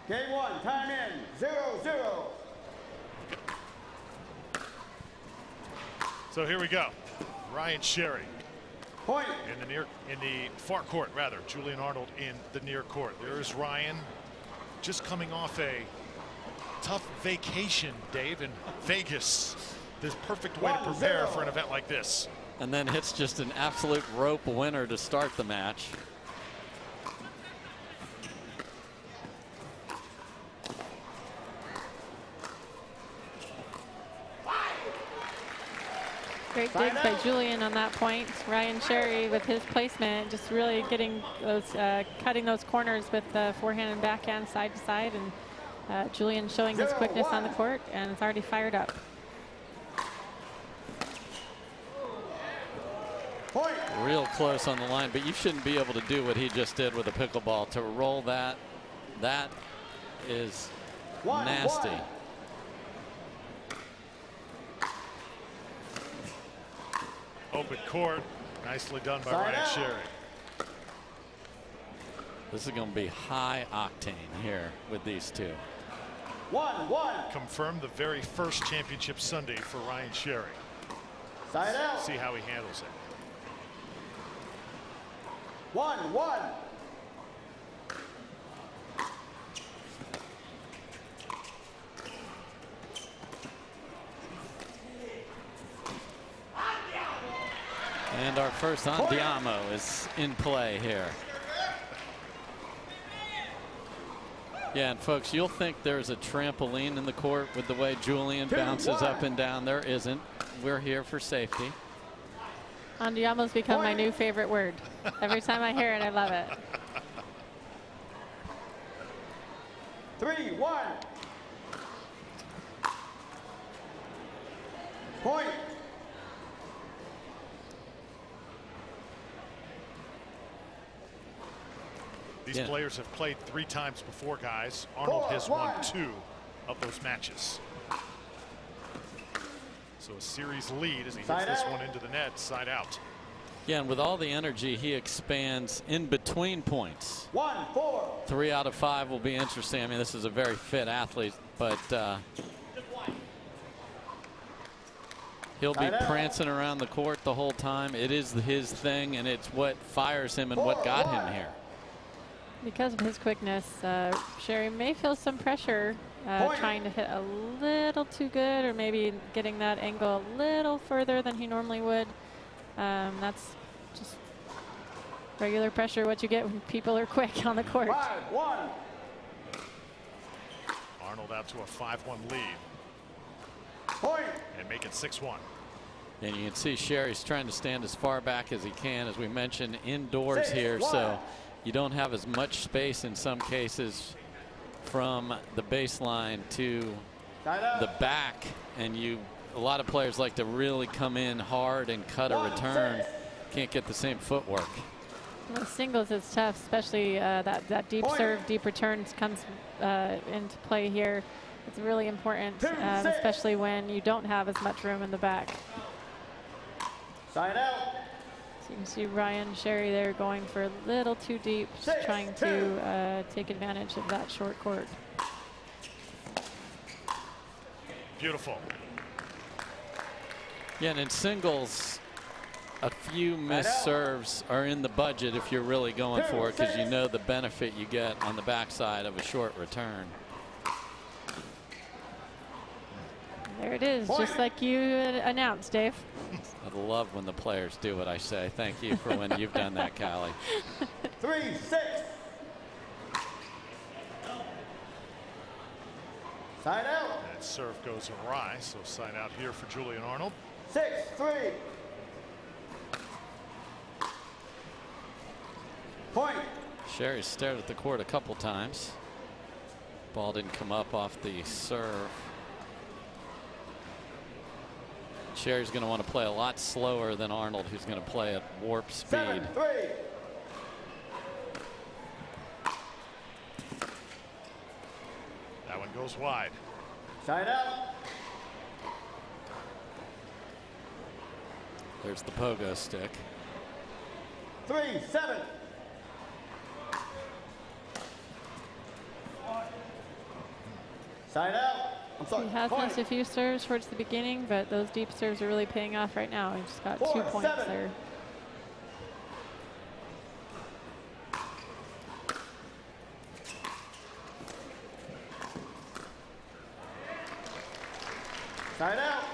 Game one, time in, 0-0. So here we go. Ryan Sherry Point. in the far court, rather. Julian Arnold in the near court. There's Ryan, just coming off a tough vacation, Dave, in Vegas. This perfect way to prepare for an event like this. And then hits just an absolute rope winner to start the match. Great dig by Julian on that point. Ryan Sherry with his placement, just really getting those, cutting those corners with the forehand and backhand side to side, and Julian showing his quickness on the court, and it's already fired up. Real close on the line, but you shouldn't be able to do what he just did with a pickleball. To roll that, that is nasty. Open court, nicely done by Ryan Sherry. This is going to be high octane here with these two. 1-1. Confirmed the very first championship Sunday for Ryan Sherry. Side out. See how he handles it. 1-1. And our first Andiamo is in play here. Yeah, and folks, you'll think there's a trampoline in the court with the way Julian bounces up and down. There isn't. We're here for safety. Andiamo's become my new favorite word. Every time I hear it, I love it. 3-1. Point. These players have played 3 times before, guys. Arnold has won 2 of those matches. So a series lead as he hits this one into the net, side out. Yeah, and with all the energy, he expands in between points. 1-4. 3 out of 5 will be interesting. I mean, this is a very fit athlete, but he'll be prancing around the court the whole time. It is his thing, and it's what fires him and what got him here. Because of his quickness, Sherry may feel some pressure trying to hit a little too good, or maybe getting that angle a little further than he normally would. That's just regular pressure, what you get when people are quick on the court. 5-1. Arnold out to a 5-1 lead. Point. And make it 6-1. And you can see Sherry's trying to stand as far back as he can, as we mentioned, indoors here. So you don't have as much space in some cases from the baseline to the back, and a lot of players like to really come in hard and cut a return. Can't get the same footwork. Well, singles is tough, especially that deep serve, deep returns comes into play here. It's really important, especially when you don't have as much room in the back. Side out. So you can see Ryan Sherry there going for a little too deep, just trying to take advantage of that short court. Beautiful. Yeah, and in singles, a few missed serves are in the budget if you're really going for it, because you know the benefit you get on the backside of a short return. There it is, just like you announced, Dave. I love when the players do what I say. Thank you for when you've done that, Callie. 3-6. Side out. That serve goes awry, so side out here for Julian Arnold. 6-3. Point. Sherry stared at the court a couple times. Ball didn't come up off the serve. Sherry's going to want to play a lot slower than Arnold, who's going to play at warp speed. 7-3. That one goes wide. Side out. There's the pogo stick. 3-7. Side out. I'm sorry. He has Point. missed a few serves towards the beginning, but those deep serves are really paying off right now. He just got 2 4-7. points there. Side out.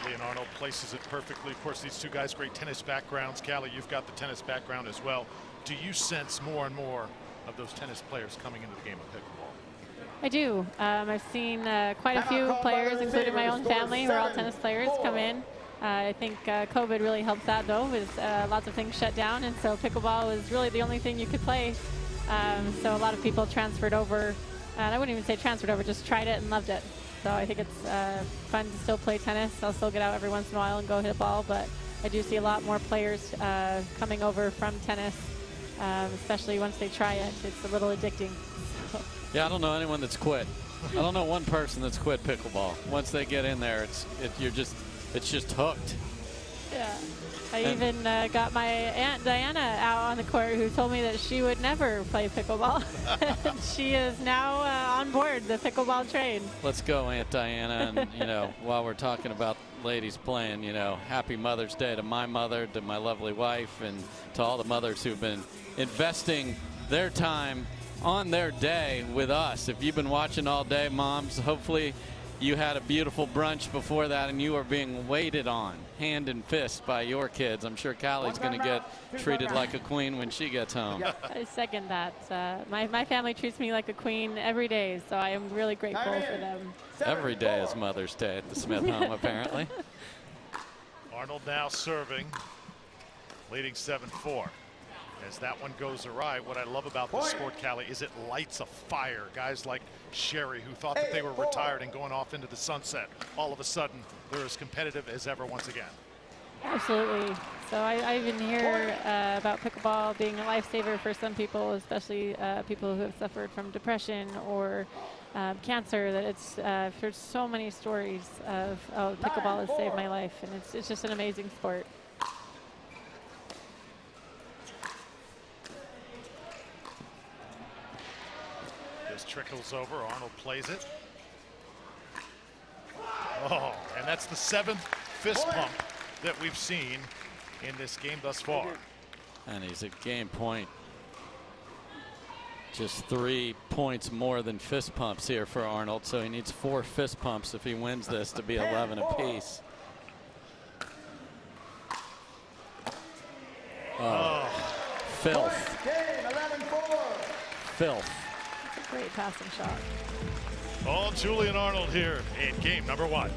Julian Arnold places it perfectly. Of course, these two guys, great tennis backgrounds. Callie, you've got the tennis background as well. Do you sense more and more of those tennis players coming into the game of pickleball? I do. I've seen quite a few players, including my own family, who are all tennis players, come in. I think COVID really helped that, though, with lots of things shut down, and so pickleball was really the only thing you could play. So a lot of people transferred over, and I wouldn't even say transferred over, just tried it and loved it. So I think it's fun to still play tennis. I'll still get out every once in a while and go hit a ball, but I do see a lot more players coming over from tennis, especially once they try it. It's a little addicting. Yeah, I don't know anyone that's quit. I don't know one person that's quit pickleball. Once they get in there, it's just hooked. Yeah. I even got my Aunt Diana out on the court, who told me that she would never play pickleball. She is now on board the pickleball train. Let's go, Aunt Diana. And, you know, while we're talking about ladies playing, you know, happy Mother's Day to my mother, to my lovely wife, and to all the mothers who've been investing their time on their day with us. If you've been watching all day, moms, hopefully you had a beautiful brunch before that and you are being waited on hand and fist by your kids. I'm sure Callie's going to get treated like a queen when she gets home. I second that. My family treats me like a queen every day, so I am really grateful for them. Every day is Mother's Day at the Smith home, apparently. Arnold now serving, leading 7-4. As that one goes awry, what I love about this sport, Callie, is it lights a fire. Guys like Sherry, who thought that they were retired and going off into the sunset, all of a sudden they're as competitive as ever once again. Absolutely. So I even hear about pickleball being a lifesaver for some people, especially people who have suffered from depression or cancer. That it's I've heard so many stories of, oh, pickleball has saved my life, and it's just an amazing sport. Just trickles over. Arnold plays it. Oh, and that's the 7th fist pump that we've seen in this game thus far. And he's at game point. Just 3 points more than fist pumps here for Arnold, so he needs 4 fist pumps if he wins this to be 11 apiece. Oh, filth. Filth. Great passing shot. Oh, Julian Arnold here in game number 1.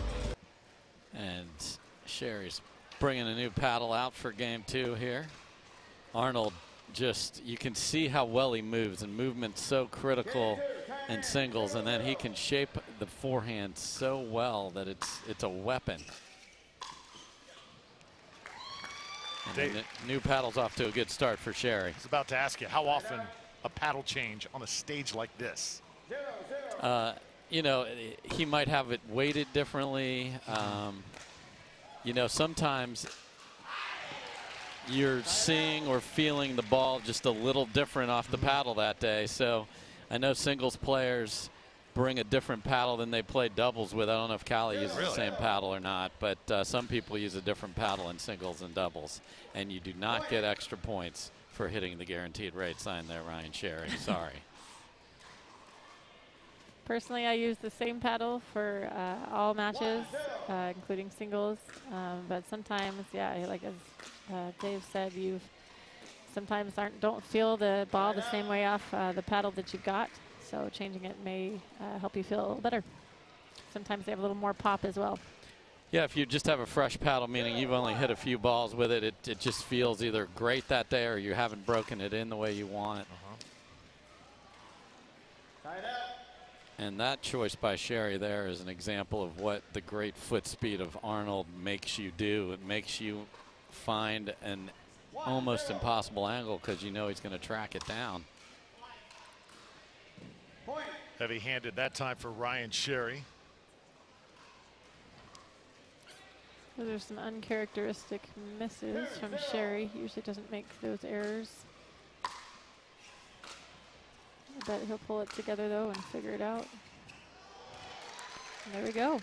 And Sherry's bringing a new paddle out for game 2 here. Arnold, just, you can see how well he moves, and movement's so critical in singles, and then he can shape the forehand so well that it's a weapon. And the new paddle's off to a good start for Sherry. I was about to ask you, how often a paddle change on a stage like this? You know, he might have it weighted differently. You know, sometimes you're seeing or feeling the ball just a little different off the paddle that day. So I know singles players bring a different paddle than they play doubles with. I don't know if Callie uses the same paddle or not, but some people use a different paddle in singles and doubles. And you do not get extra points for hitting the guaranteed rate sign there, Ryan Sherry. Sorry. Personally, I use the same paddle for all matches, including singles. But sometimes, yeah, like as Dave said, you sometimes don't feel the ball the same way off the paddle that you've got. So changing it may help you feel a little better. Sometimes they have a little more pop as well. Yeah, if you just have a fresh paddle, meaning you've only hit a few balls with it, it just feels either great that day or you haven't broken it in the way you want. And that choice by Sherry there is an example of what the great foot speed of Arnold makes you do. It makes you find an almost impossible angle because you know he's going to track it down. Heavy-handed that time for Ryan Sherry. There's some uncharacteristic misses from Sherry. He usually doesn't make those errors. I bet he'll pull it together though and figure it out. There we go.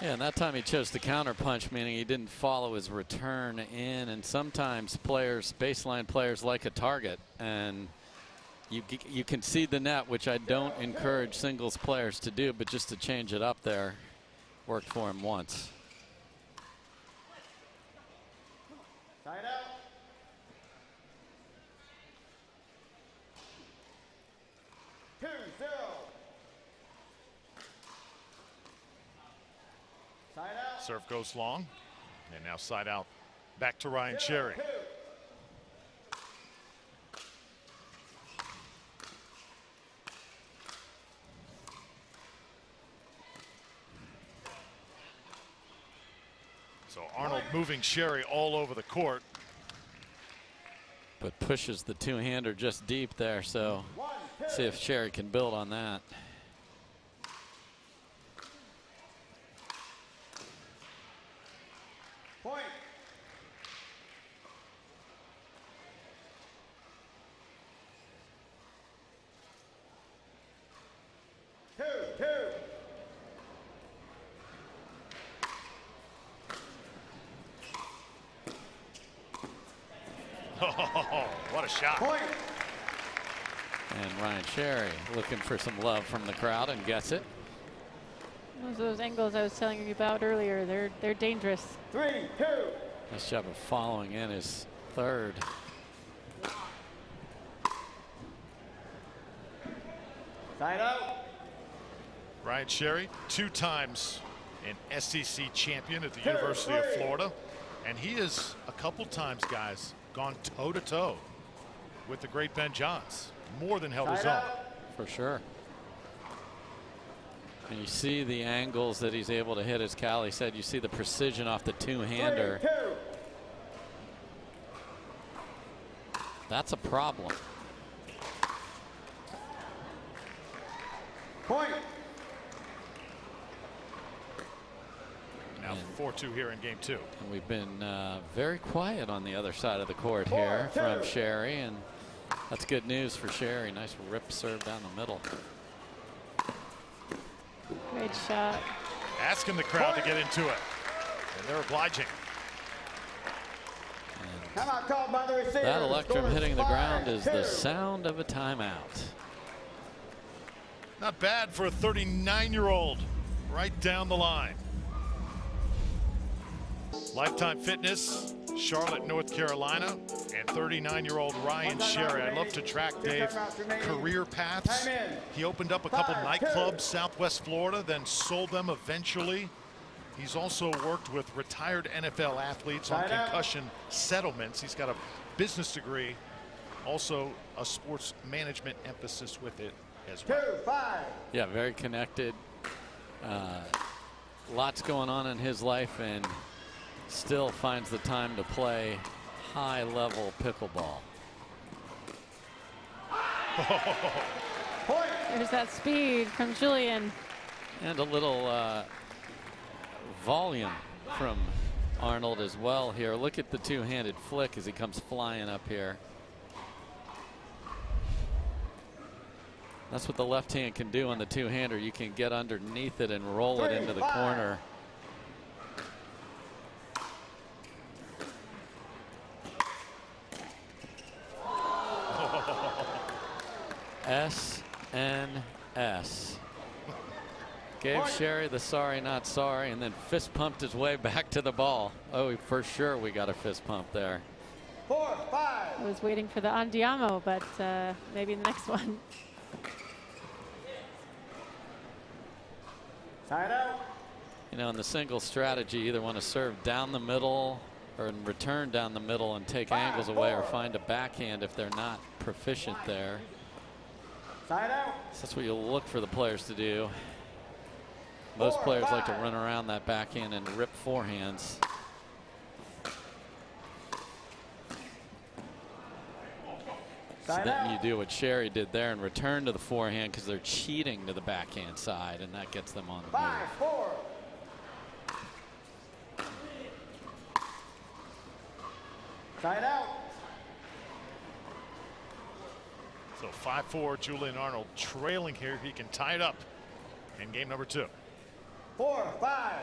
Yeah, and that time he chose the counter punch, meaning he didn't follow his return in. And sometimes players, baseline players, like a target, and you concede the net, which I don't encourage singles players to do, but just to change it up there worked for him once. Side out. Serve goes long, and now side out back to Ryan Sherry. So Arnold moving Sherry all over the court, but pushes the two-hander just deep there, so see if Sherry can build on that. Point. Two. Oh, what a shot. Point. And Ryan Sherry looking for some love from the crowd and gets it. Those are those angles I was telling you about earlier. They're dangerous. 3-2. Nice job of following in his third. Side out. Ryan Sherry, 2 times an SEC champion at the University of Florida. And he is a couple times, guys, gone toe-to-toe with the great Ben Johns. More than held his own. For sure. And you see the angles that he's able to hit, as Callie said. You see the precision off the two-hander. 3-2. That's a problem. Point. Now 4-2 here in game 2. And we've been very quiet on the other side of the court here from Sherry, and that's good news for Sherry. Nice rip serve down the middle. Great shot. Asking the crowd to get into it, and they're obliging. Come out called by the receiver. That electrum hitting the ground is the sound of a timeout. Not bad for a 39-year-old, right down the line. Lifetime Fitness, Charlotte, North Carolina, and 39-year-old Ryan Sherry. I love to track, Dave, career paths. He opened up a couple nightclubs, Southwest Florida, then sold them eventually. He's also worked with retired NFL athletes on concussion settlements. He's got a business degree, also a sports management emphasis with it as well. 2-5. Yeah, very connected. Lots going on in his life, and still finds the time to play high-level pickleball. There's that speed from Julian. And a little volume from Arnold as well here. Look at the two-handed flick as he comes flying up here. That's what the left hand can do on the two-hander. You can get underneath it and roll it into the corner. SNS. Gave Sherry the sorry not sorry, and then fist pumped his way back to the ball. Oh, for sure we got a fist pump there. 4-5. I was waiting for the andiamo, but maybe the next one. Side out. You know, in the single strategy, you either want to serve down the middle or in return down the middle and take angles away, or find a backhand if they're not proficient there. Side out. So that's what you'll look for the players to do. Most players like to run around that backhand and rip forehands. So then you do what Sherry did there and return to the forehand, because they're cheating to the backhand side, and that gets them on the move. 5-4. Side out. So 5-4, Julian Arnold trailing here. He can tie it up in game number 2. 4-5.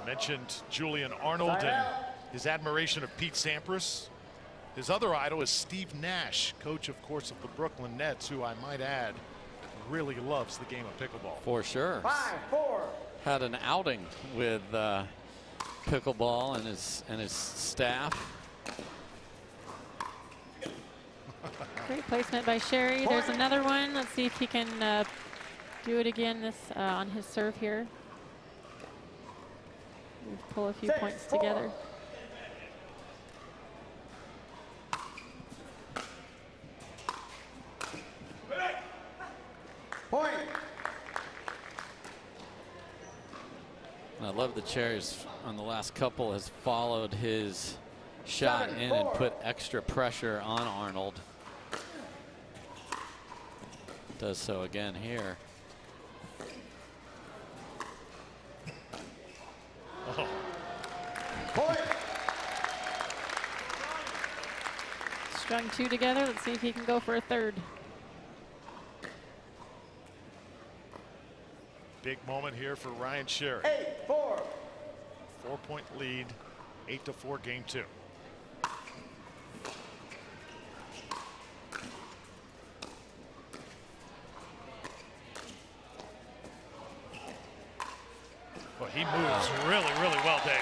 Mentioned Julian Arnold and his admiration of Pete Sampras. His other idol is Steve Nash, coach, of course, of the Brooklyn Nets, who I might add really loves the game of pickleball. For sure. 5-4. Had an outing with pickleball and his staff. Great placement by Sherry. There's another one. Let's see if he can do it again on his serve here. Pull a few points together. Point. And I love the Cherries on the last couple has followed his shot in and put extra pressure on Arnold. Does so again here. Oh. Point. Strung two together. Let's see if he can go for a third. Big moment here for Ryan Sherry. 8-4. 4-point lead, 8-4 game 2. Well, he moves really, really well, Dave.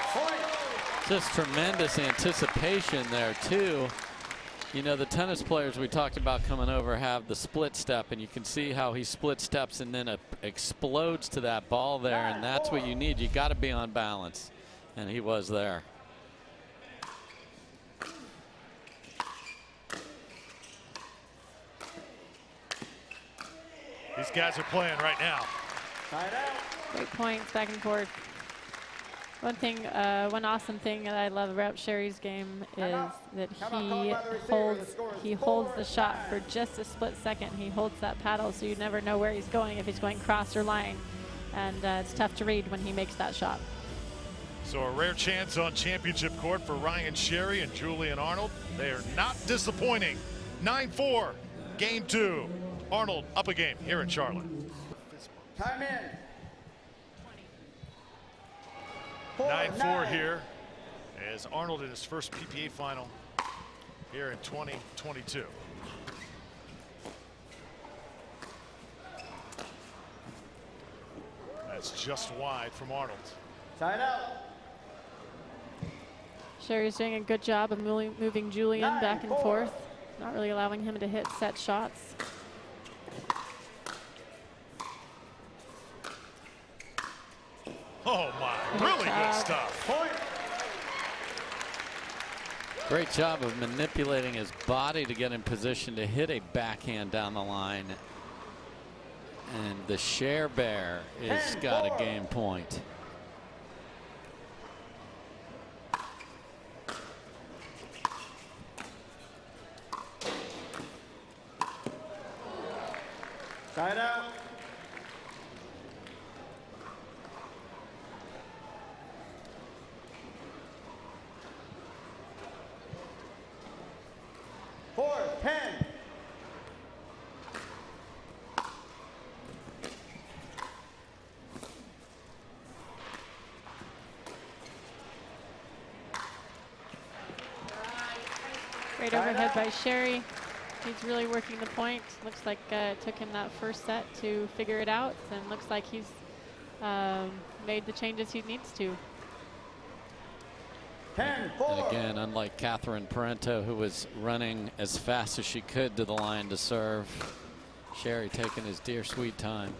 Just tremendous anticipation there too. You know, the tennis players we talked about coming over have the split step, and you can see how he split steps and then explodes to that ball there, and that's what you need. You got to be on balance, and he was there. These guys are playing right now. Side out. Great points back and forth. One awesome thing that I love about Sherry's game is that he holds the shot for just a split second. He holds that paddle, so you never know where he's going, if he's going cross or line, and it's tough to read when he makes that shot. So a rare chance on championship court for Ryan Sherry and Julian Arnold. They are not disappointing. 9-4, game 2. Arnold up a game here in Charlotte. Time in. 9-4 here as Arnold in his first PPA final here in 2022. That's just wide from Arnold. Side out. Sherry's doing a good job of moving Julian back and forth, not really allowing him to hit set shots. Oh my, really good stuff. Point. Great job of manipulating his body to get in position to hit a backhand down the line. And the Cher Bear is got a game point. Side out. Four, 10. Great overhead by Sherry. He's really working the point. Looks like it took him that first set to figure it out, and looks like he's made the changes he needs to. 10-4. And again, unlike Catherine Parento, who was running as fast as she could to the line to serve, Sherry taking his dear sweet time.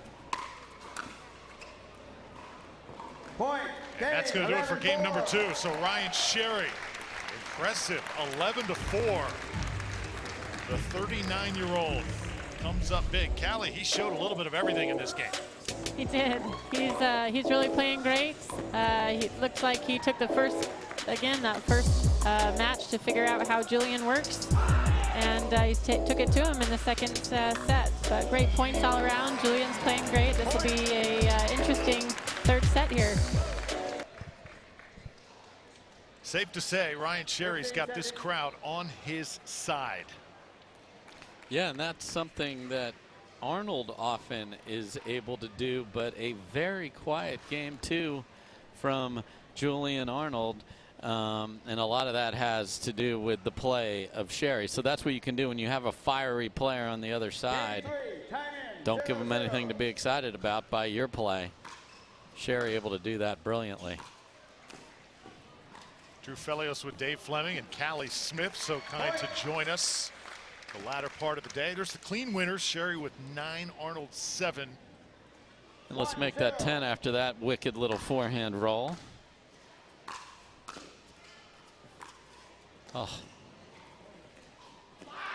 Point. And that's going to do it for game number 2. So Ryan Sherry, impressive, 11-4. The 39-year-old comes up big. Callie, he showed a little bit of everything in this game. He did. He's really playing great. He looks like he took that first match to figure out how Julian works, and he took it to him in the second set. But great points all around. Julian's playing great. This will be a interesting third set here. Safe to say, Ryan Sherry's got this crowd on his side. Yeah, and that's something that Arnold often is able to do, but a very quiet game too from Julian Arnold. And a lot of that has to do with the play of Sherry. So that's what you can do when you have a fiery player on the other side. Don't give them anything to be excited about by your play. Sherry able to do that brilliantly. Drew Felios with Dave Fleming and Callie Smith, so kind to join us the latter part of the day. There's the clean winners, Sherry with 9, Arnold 7. And let's make that 10 after that wicked little forehand roll. Oh.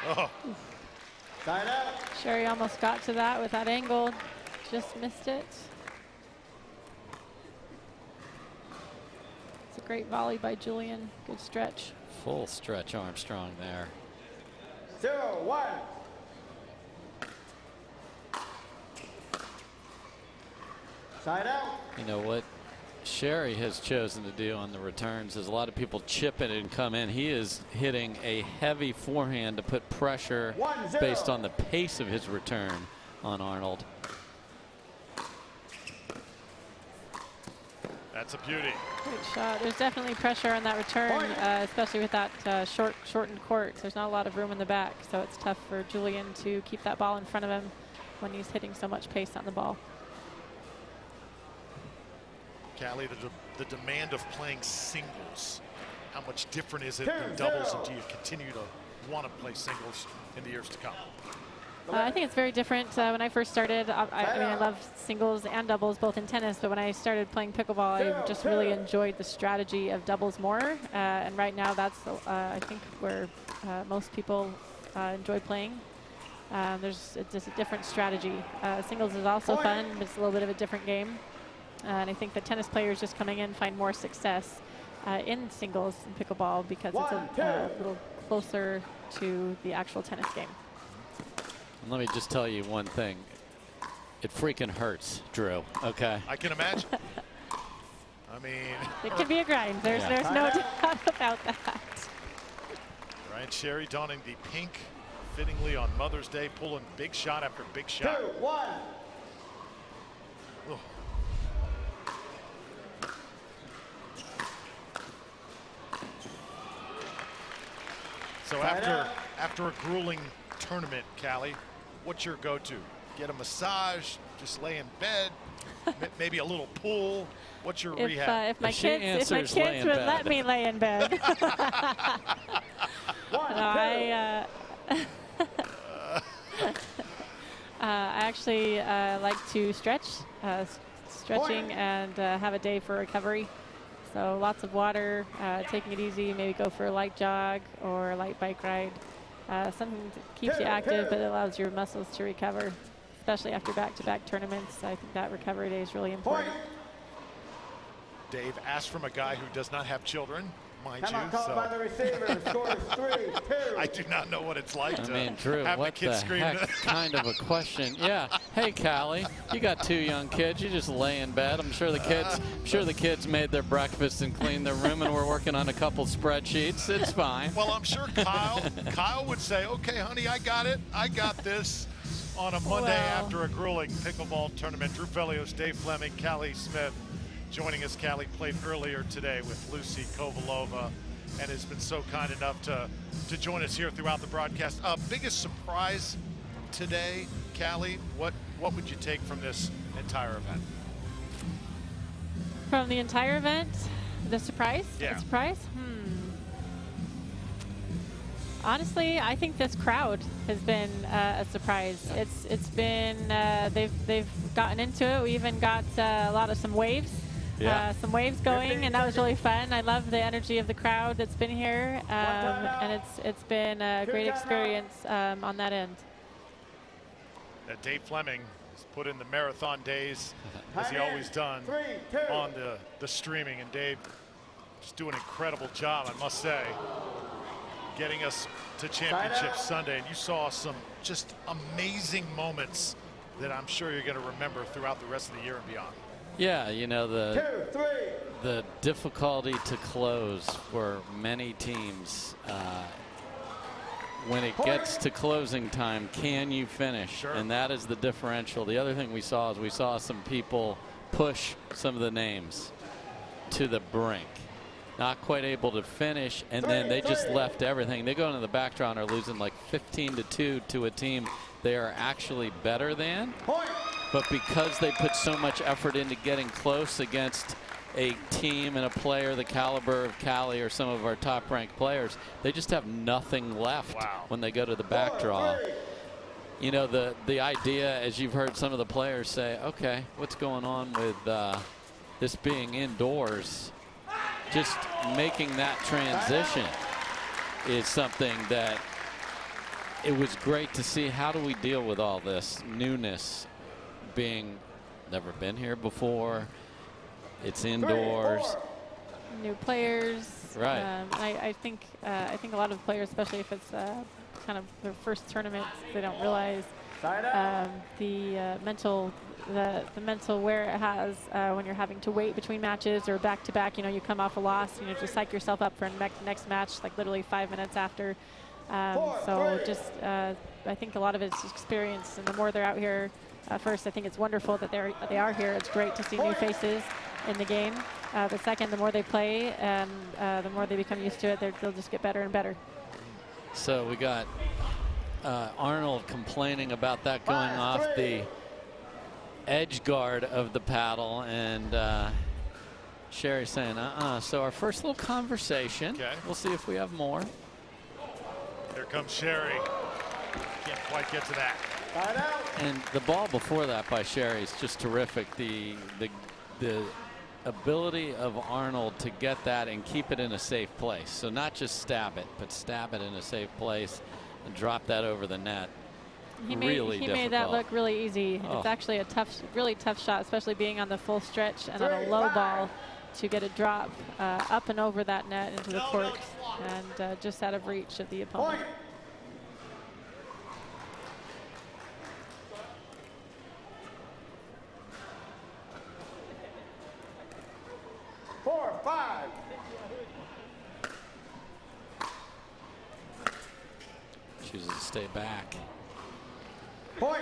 Oh. Side out. Sherry almost got to that with that angle. Just missed it. It's a great volley by Julian. Good stretch. Full stretch Armstrong there. 0-1. Side out. You know what Sherry has chosen to do on the returns is a lot of people chip it and come in. He is hitting a heavy forehand to put pressure 1-0. based on the pace of his return on Arnold. That's a beauty. Great shot. There's definitely pressure on that return, especially with that shortened court. There's not a lot of room in the back, so it's tough for Julian to keep that ball in front of him when he's hitting so much pace on the ball. Callie, the demand of playing singles, how much different is it than doubles, and do you continue to want to play singles in the years to come? I think it's very different. When I first started, I mean, I love singles and doubles both in tennis, but when I started playing pickleball, I just really enjoyed the strategy of doubles more. And right now, that's, I think, where most people enjoy playing. There's just a different strategy. Singles is also fun, but it's a little bit of a different game. And I think that tennis players just coming in find more success in singles and pickleball because it's a little closer to the actual tennis game. And let me just tell you one thing. It freaking hurts, Drew. Okay. I can imagine. I mean, it can be a grind. There's no doubt about that. Right, Sherry donning the pink, fittingly on Mother's Day, pulling big shot after big shot. 2-1. Oh. So after a grueling tournament, Callie, what's your go-to? Get a massage, just lay in bed, maybe a little pool. What's your rehab? If my kids would let me lay in bed. I actually like to stretch, stretching, and have a day for recovery. So lots of water, taking it easy, maybe go for a light jog or a light bike ride. Something that keeps you active but allows your muscles to recover, especially after back-to-back tournaments. I think that recovery day is really important. Dave asked from a guy who does not have children, mind you. Called by the receiver. Score is 3-2. I do not know what it's like to Drew, have what the kids the scream. heck kind of a question. Yeah. Hey, Callie, you got 2 young kids. You just lay in bed. I'm sure the kids made their breakfast and cleaned their room, and we're working on a couple spreadsheets. It's fine. Well, I'm sure Kyle would say, "Okay, honey, I got it. I got this." On a Monday after a grueling pickleball tournament, Drew Felios, Dave Fleming, Callie Smith joining us. Callie played earlier today with Lucy Kovalova and has been so kind enough to join us here throughout the broadcast. Biggest surprise today, Callie, what would you take from this entire event? From the entire event, the surprise? Yeah. The surprise? Honestly, I think this crowd has been a surprise. It's been they've gotten into it. We even got some waves. Some waves going, and that was really fun. I love the energy of the crowd that's been here, and it's been a great experience on that end. Dave Fleming has put in the marathon days, as he always done, on the streaming, and Dave just doing an incredible job, I must say, getting us to Championship Sunday. And you saw some just amazing moments that I'm sure you're going to remember throughout the rest of the year and beyond. Yeah, you know, the difficulty to close for many teams when it gets to closing time, can you finish? Sure. And that is the differential. The other thing we saw is we saw some people push some of the names to the brink. Not quite able to finish, and then they just left everything. They go into the back draw and are losing like 15-2 to a team they are actually better than. But because they put so much effort into getting close against a team and a player the caliber of Cali or some of our top-ranked players, they just have nothing left when they go to the back draw. You know, the idea, as you've heard some of the players say, okay, what's going on with this being indoors? Just making that transition is something that it was great to see. How do we deal with all this newness, being never been here before? It's indoors. New players. Right. I think a lot of players, especially if it's kind of their first tournament, they don't realize the mental wear it has when you're having to wait between matches or back to back. You know, you come off a loss, you know, just psych yourself up for next match, like literally 5 minutes after. So just I think a lot of it's experience, and the more they're out here, first, I think it's wonderful that they are here. It's great to see new faces in the game. The second, the more they play and the more they become used to it, they'll just get better and better. So we got Arnold complaining about that going off the edge guard of the paddle, and Sherry saying, So our first little conversation. Okay. We'll see if we have more. Here comes Sherry. Can't quite get to that. And the ball before that by Sherry is just terrific. The ability of Arnold to get that and keep it in a safe place. So not just stab it, but stab it in a safe place and drop that over the net. He made that look really easy. Oh. It's actually a really tough shot, especially being on the full stretch and on a low ball, to get a drop up and over that net into the court and just out of reach of the opponent. 4-5. Chooses to stay back. Point.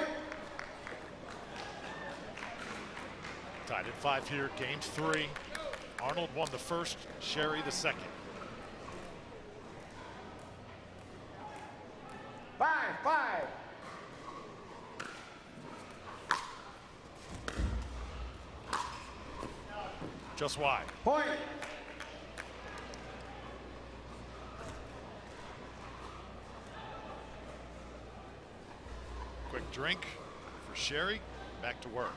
Tied at 5 here, game 3. Arnold won the first, Sherry the second. 5-5. Just wide. Point. Quick drink for Sherry. Back to work.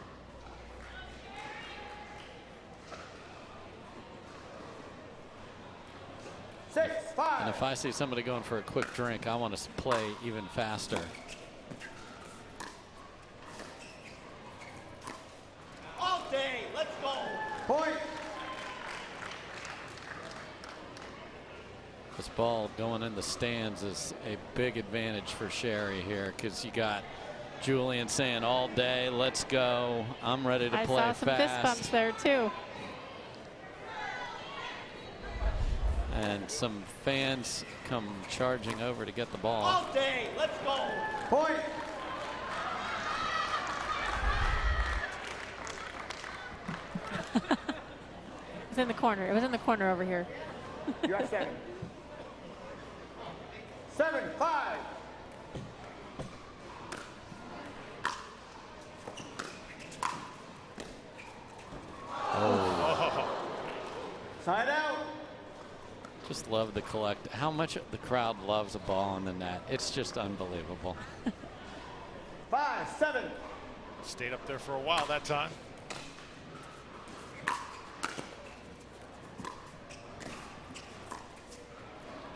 And if I see somebody going for a quick drink, I want to play even faster. All day, let's go. Point. This ball going in the stands is a big advantage for Sherry here, because you got Julian saying all day, let's go. I'm ready to play fast. I saw some fist bumps there too. And some fans come charging over to get the ball. All day, let's go. Point. It's in the corner. It was in the corner over here. You're at 7. 7-5. Oh. Side out. Just love the collect. How much the crowd loves a ball in the net. It's just unbelievable. 5-7. Stayed up there for a while that time.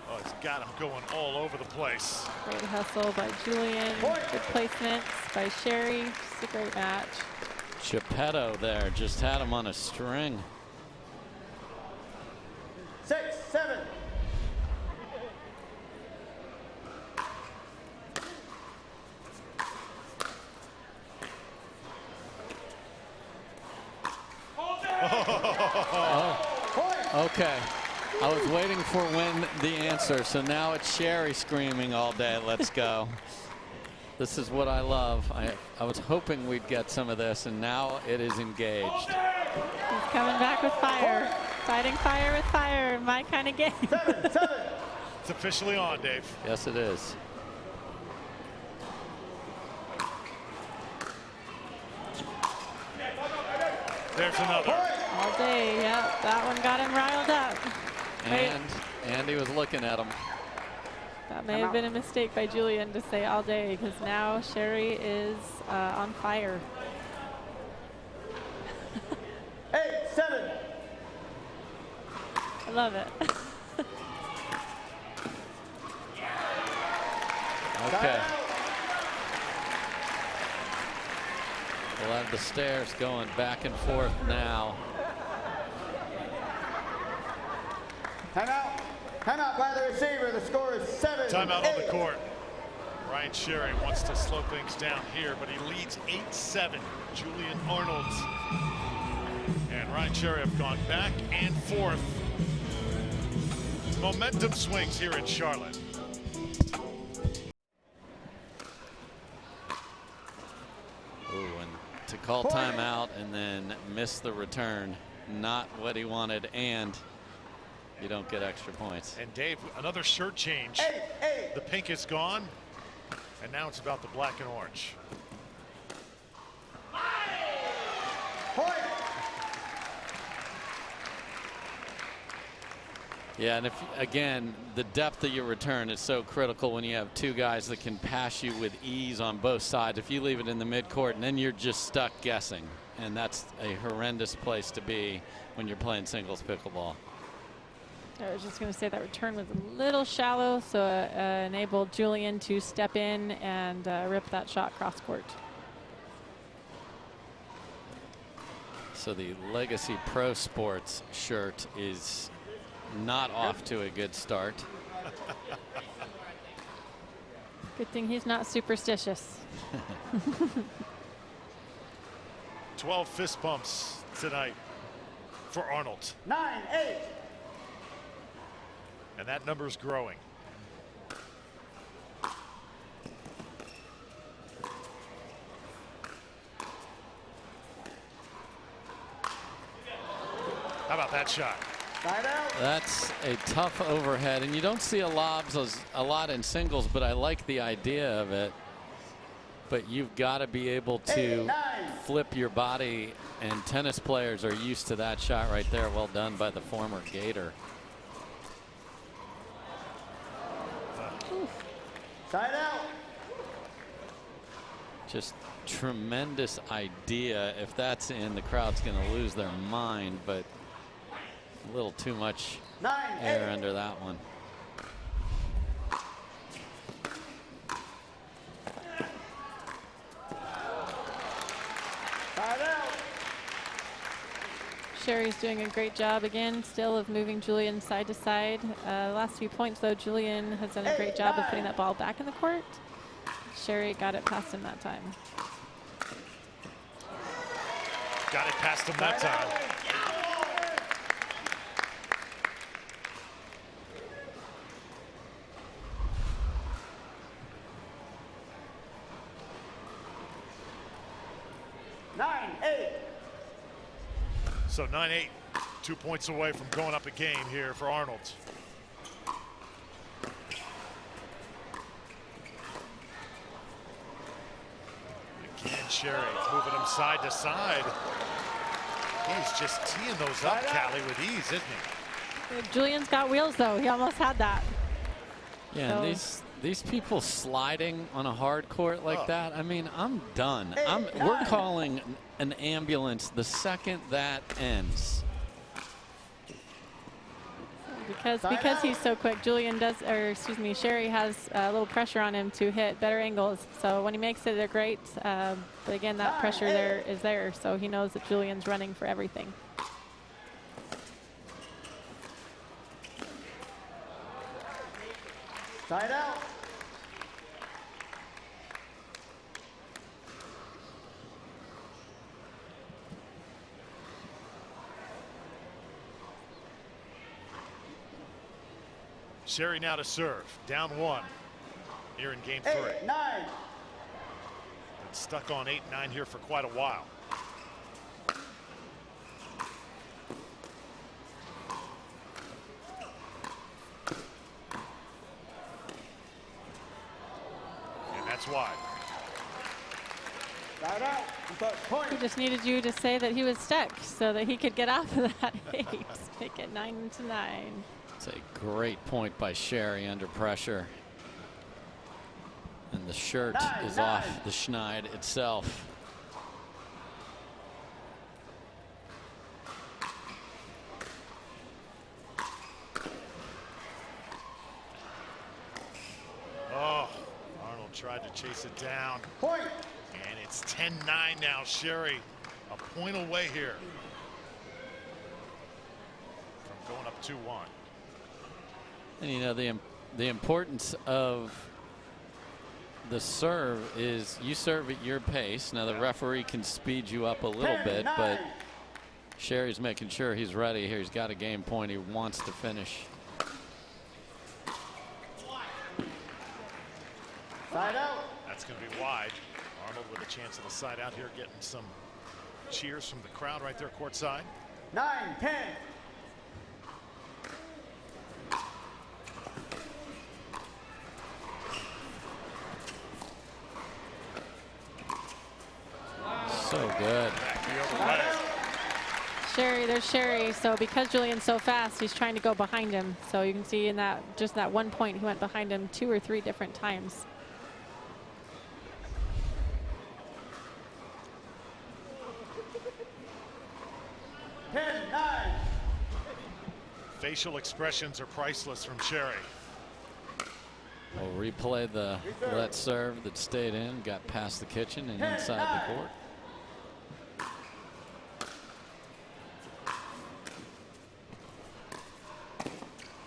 Oh, he's got him going all over the place. Great hustle by Julian. Good placements by Sherry. Just a great match. Geppetto there just had him on a string. 6-7. Oh. Okay. I was waiting for when the answer, so now it's Sherry screaming all day, let's go. This is what I love. I was hoping we'd get some of this, and now it is engaged. He's coming back with fire. Fighting fire with fire, my kind of game. 7, 7. It's officially on, Dave. Yes, it is. There's another. All day, yeah. That one got him riled up. And Andy was looking at him. That may have been a mistake by Julian to say all day, because now Sherry is on fire. 8, 7. I love it. Okay. We'll have the stairs going back and forth now. Timeout. Timeout by the receiver. The score is 7. Timeout on the court. Ryan Sherry wants to slow things down here, but he leads 8-7. Julian Arnold and Ryan Sherry have gone back and forth. Momentum swings here in Charlotte. Ooh, and to call timeout and then miss the return, not what he wanted, and you don't get extra points. And Dave, another shirt change. 8, 8. The pink is gone, and now it's about the black and orange. Point. Yeah, and if again, the depth of your return is so critical when you have two guys that can pass you with ease on both sides. If you leave it in the midcourt, and then you're just stuck guessing, and that's a horrendous place to be when you're playing singles pickleball. I was just going to say that return was a little shallow, so enabled Julian to step in and rip that shot cross court. So the Legacy Pro Sports shirt is not off to a good start. Good thing he's not superstitious. 12 fist bumps tonight for Arnold. 9, 8. And that number is growing. How about that shot? Side out. That's a tough overhead, and you don't see a lobs a lot in singles, but I like the idea of it. But you've got to be able to 8, 9. flip your body, and tennis players are used to that shot right there. Well done by the former Gator. Side out. Just tremendous idea. If that's in, the crowd's going to lose their mind, but a little too much 9, air 8. under that one. Side out. Sherry's doing a great job again, still, of moving Julian side to side. Last few points, though, Julian has done a great job of putting that ball back in the court. Sherry got it past him that time. Got it past him that time. So 9-8, 2 points away from going up a game here for Arnold. Again, Sherry moving him side to side. He's just teeing those up, Callie, with ease, isn't he? Julian's got wheels, though. He almost had that. Yeah, So and these people sliding on a hard court like that, I mean, I'm done. We're calling an ambulance the second that ends. Because he's so quick, Julian does, or excuse me, Sherry has a little pressure on him to hit better angles. So when he makes it, they're great. But again, that pressure there is there. So he knows that Julian's running for everything. Side out. Sherry now to serve, down 1 here in game 3. 8-9. Been stuck on 8-9 here for quite a while. And that's wide. Side out. Point. He just needed you to say that he was stuck so that he could get off of that 8. Make it 9-9. It's a great point by Sherry under pressure. And the shirt is off the schneid itself. Oh, Arnold tried to chase it down. Point. And it's 10-9 now. Sherry a point away here from going up 2-1. And you know, the importance of the serve is you serve at your pace. Now the referee can speed you up a little bit, but Sherry's making sure he's ready here. He's got a game point. He wants to finish. Side out. That's going to be wide. Arnold with a chance of the side out here, getting some cheers from the crowd right there courtside. 9-10. So good. Sherry, there's Sherry. So because Julian's so fast, he's trying to go behind him. So you can see in that, just that 1 point, he went behind him 2 or 3 different times. Facial expressions are priceless from Sherry. We'll replay the let serve that stayed in, got past the kitchen and inside the court.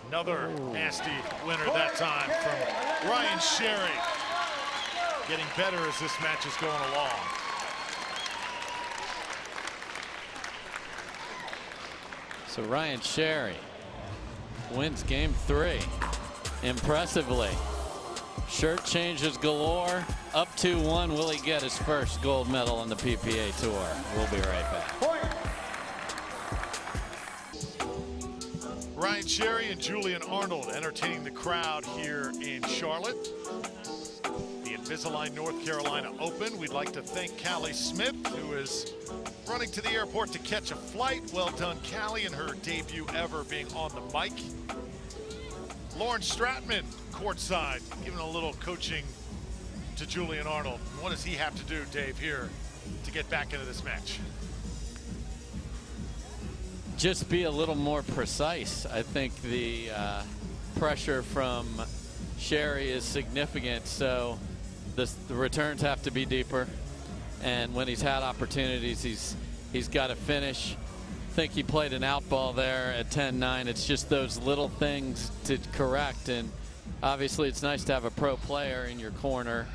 Another nasty winner that time from Ryan Sherry. Getting better as this match is going along. So Ryan Sherry wins game 3 impressively. Shirt changes galore. Up 2-1. Will he get his first gold medal on the PPA Tour? We'll be right back. Ryan Sherry and Julian Arnold entertaining the crowd here in Charlotte. The Invisalign North Carolina Open. We'd like to thank Callie Smith, who is running to the airport to catch a flight. Well done, Callie, in her debut ever being on the mic. Lauren Stratman, courtside, giving a little coaching to Julian Arnold. What does he have to do, Dave, here to get back into this match? Just be a little more precise. I think the pressure from Sherry is significant, so the returns have to be deeper. And when he's had opportunities, he's got to finish. I think he played an out ball there at 10-9. It's just those little things to correct. And obviously, it's nice to have a pro player in your corner.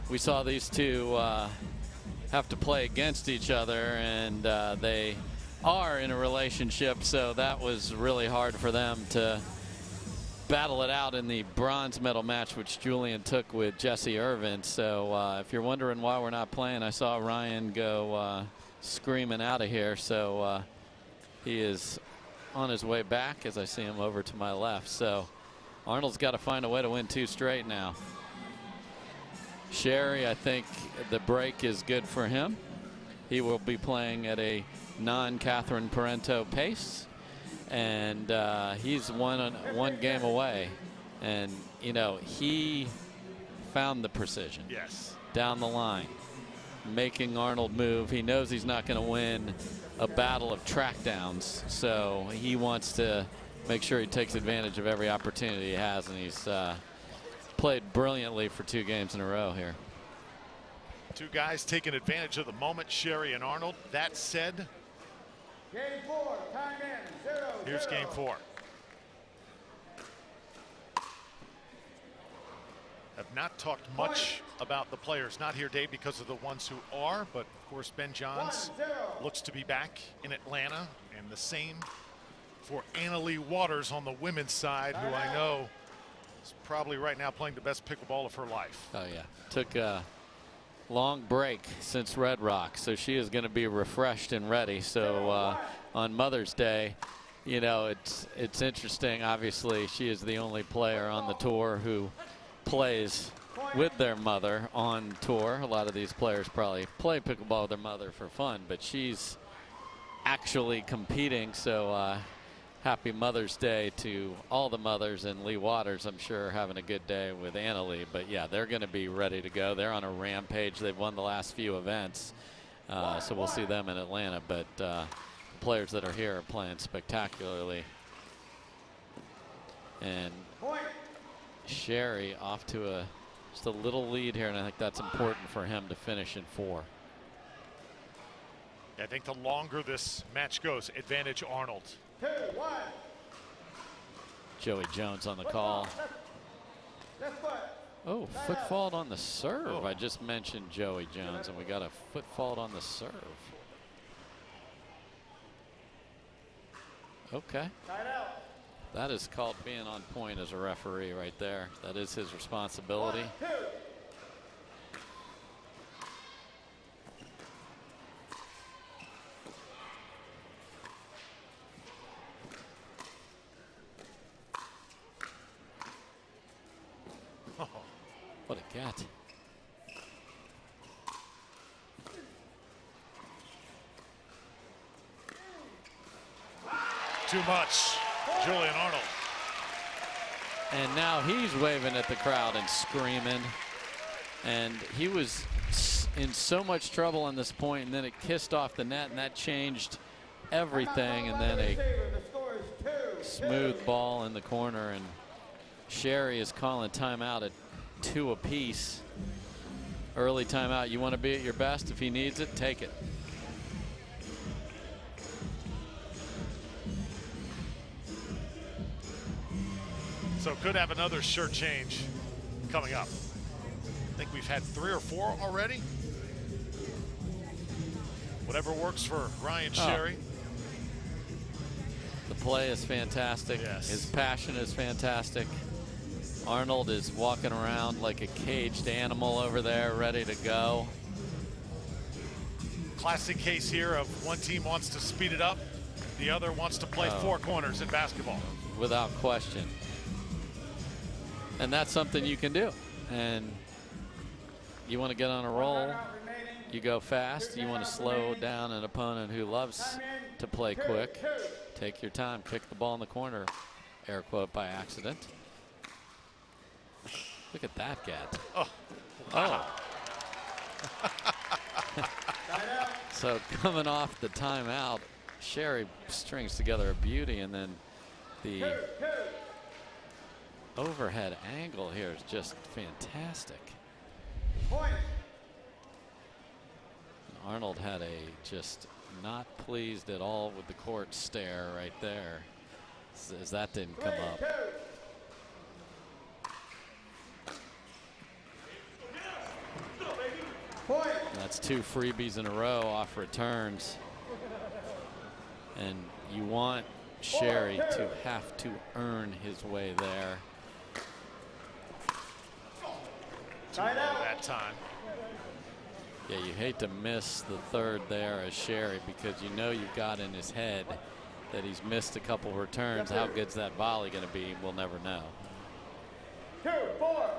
We saw these two have to play against each other, and they are in a relationship, so that was really hard for them to battle it out in the bronze medal match, which Julian took with Jesse Irvin. So if you're wondering why we're not playing, I saw Ryan go screaming out of here. So he is on his way back as I see him over to my left. So Arnold's got to find a way to win 2 straight now. Sherry, I think the break is good for him. He will be playing at a non-Catherine Parento pace, and he's one game away. And you know, he found the precision. Yes. Down the line, making Arnold move. He knows he's not going to win a battle of track downs, so he wants to make sure he takes advantage of every opportunity he has, and he's played brilliantly for 2 games in a row here. 2 guys taking advantage of the moment, Sherry and Arnold. That said, Game 4, time in, 0-0. Here's game 4. Have not talked much about the players. Not here, Dave, because of the ones who are, but of course Ben Johns 1-0. looks to be back in Atlanta, and the same for Anna Lee Waters on the women's side, who I know is probably right now playing the best pickleball of her life. Oh yeah, took a long break since Red Rock, so she is going to be refreshed and ready. So on Mother's Day, you know, it's interesting. Obviously, she is the only player on the tour who plays with their mother on tour. A lot of these players probably play pickleball with their mother for fun, but she's actually competing. So happy Mother's Day to all the mothers, and Lee Waters, I'm sure, having a good day with Anna Lee. But yeah, they're going to be ready to go. They're on a rampage. They've won the last few events, so we'll see them in Atlanta. But the players that are here are playing spectacularly. And Sherry off to just a little lead here, and I think that's important for him to finish in 4. I think the longer this match goes, advantage Arnold. 2-1. Joey Jones on the call. Left foot. Oh, foot fault on the serve. I just mentioned Joey Jones, and we got a foot fault on the serve. Okay. Tied out. That is called being on point as a referee right there. That is his responsibility. 1, 2. Oh, What a cat. too much. Julian Arnold. And now he's waving at the crowd and screaming. And he was in so much trouble on this point, and then it kissed off the net, and that changed everything. And then a smooth ball in the corner, and Sherry is calling timeout at 2 apiece. Early timeout. You want to be at your best. If he needs it, take it. So could have another shirt change coming up. I think we've had 3 or 4 already. Whatever works for Ryan Sherry. The play is fantastic. Yes. His passion is fantastic. Arnold is walking around like a caged animal over there, ready to go. Classic case here of one team wants to speed it up, the other wants to play 4 corners in basketball. Without question. And that's something you can do. And you want to get on a roll, you go fast. You want to slow down an opponent who loves to play quick. Take your time, kick the ball in the corner, air quote by accident. Look at that cat. Oh. Wow. So coming off the timeout, Sherry strings together a beauty, and then the overhead angle here is just fantastic. Point. Arnold had a just not pleased at all with the court stare right there, as that didn't come up. Point. That's 2 freebies in a row off returns. And you want Sherry to have to earn his way there. Tied out. That time. Yeah, you hate to miss the third there as Sherry, because you know you've got in his head that he's missed a couple returns. How good's that volley going to be? We'll never know. 2-4. Point.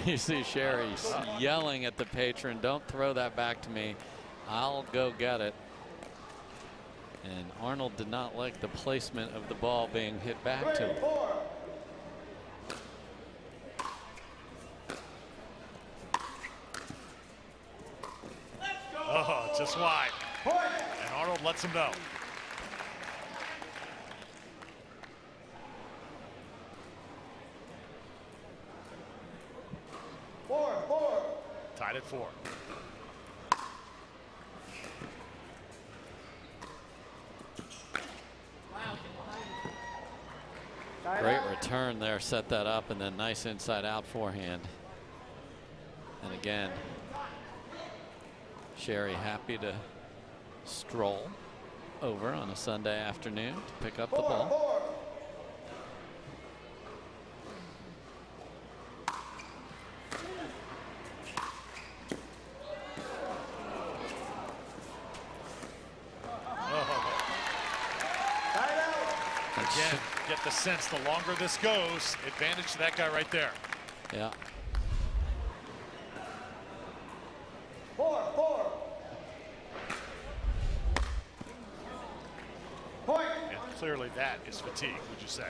You see Sherry yelling at the patron, "Don't throw that back to me. I'll go get it." And Arnold did not like the placement of the ball being hit back to him. 3-4. Oh, just wide. Point. And Arnold lets him know. Four. Tied at 4. return there, set that up, and then nice inside out forehand. And again, Sherry happy to stroll over on a Sunday afternoon to pick up the ball. Again, get the sense the longer this goes, advantage to that guy right there. Yeah. 4-4. Point. And clearly that is fatigue, would you say?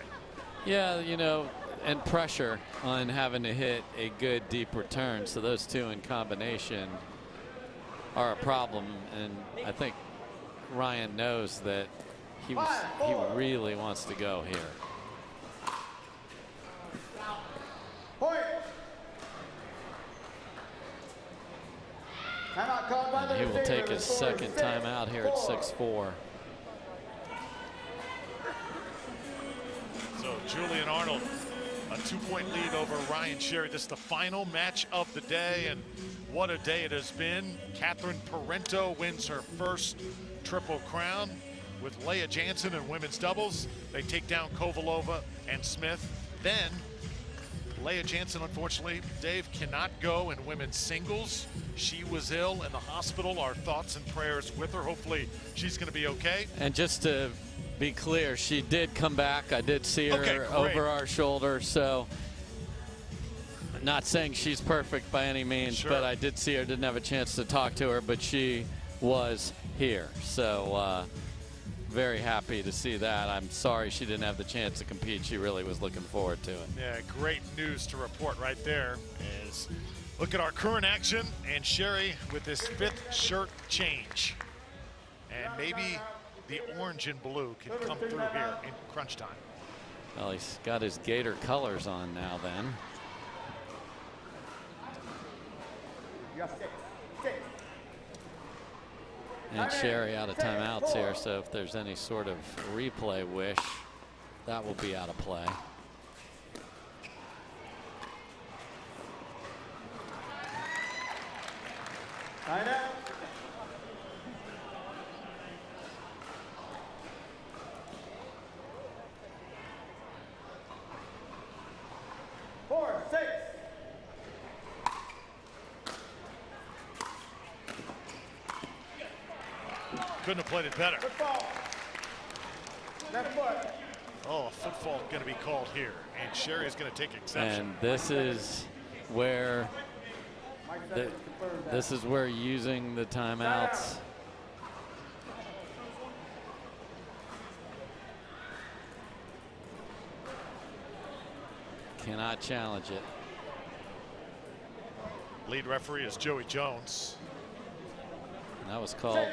Yeah, you know, and pressure on having to hit a good deep return. So those two in combination are a problem. And I think Ryan knows that he really wants to go here. Point. Timeout called by the And he will receiver. take his The score is second timeout here at 6-4. So Julian Arnold, a 2-point lead over Ryan Sherry. This is the final match of the day, and what a day it has been. Catherine Parento wins her first Triple Crown with Leah Jansen in women's doubles. They take down Kovalova and Smith. Then Leah Jansen, unfortunately, Dave, cannot go in women's singles. She was ill in the hospital. Our thoughts and prayers with her. Hopefully she's going to be okay. And just to be clear, she did come back. I did see her over our shoulder. So not saying she's perfect by any means, but I did see her, didn't have a chance to talk to her, but she was here. So very happy to see that. I'm sorry she didn't have the chance to compete. She really was looking forward to it. Yeah, great news to report right there. Is look at our current action, and Sherry with his 5th shirt change. And maybe the orange and blue can come through here in crunch time. Well, he's got his Gator colors on now then. And Sherry out of timeouts here, so if there's any sort of replay wish, that will be out of play. Timeout. Couldn't have played it better. Football. Left foot. Oh, a football going to be called here, and Sherry is going to take exception. And this is where using the timeouts cannot challenge it. Lead referee is Joey Jones. And that was called.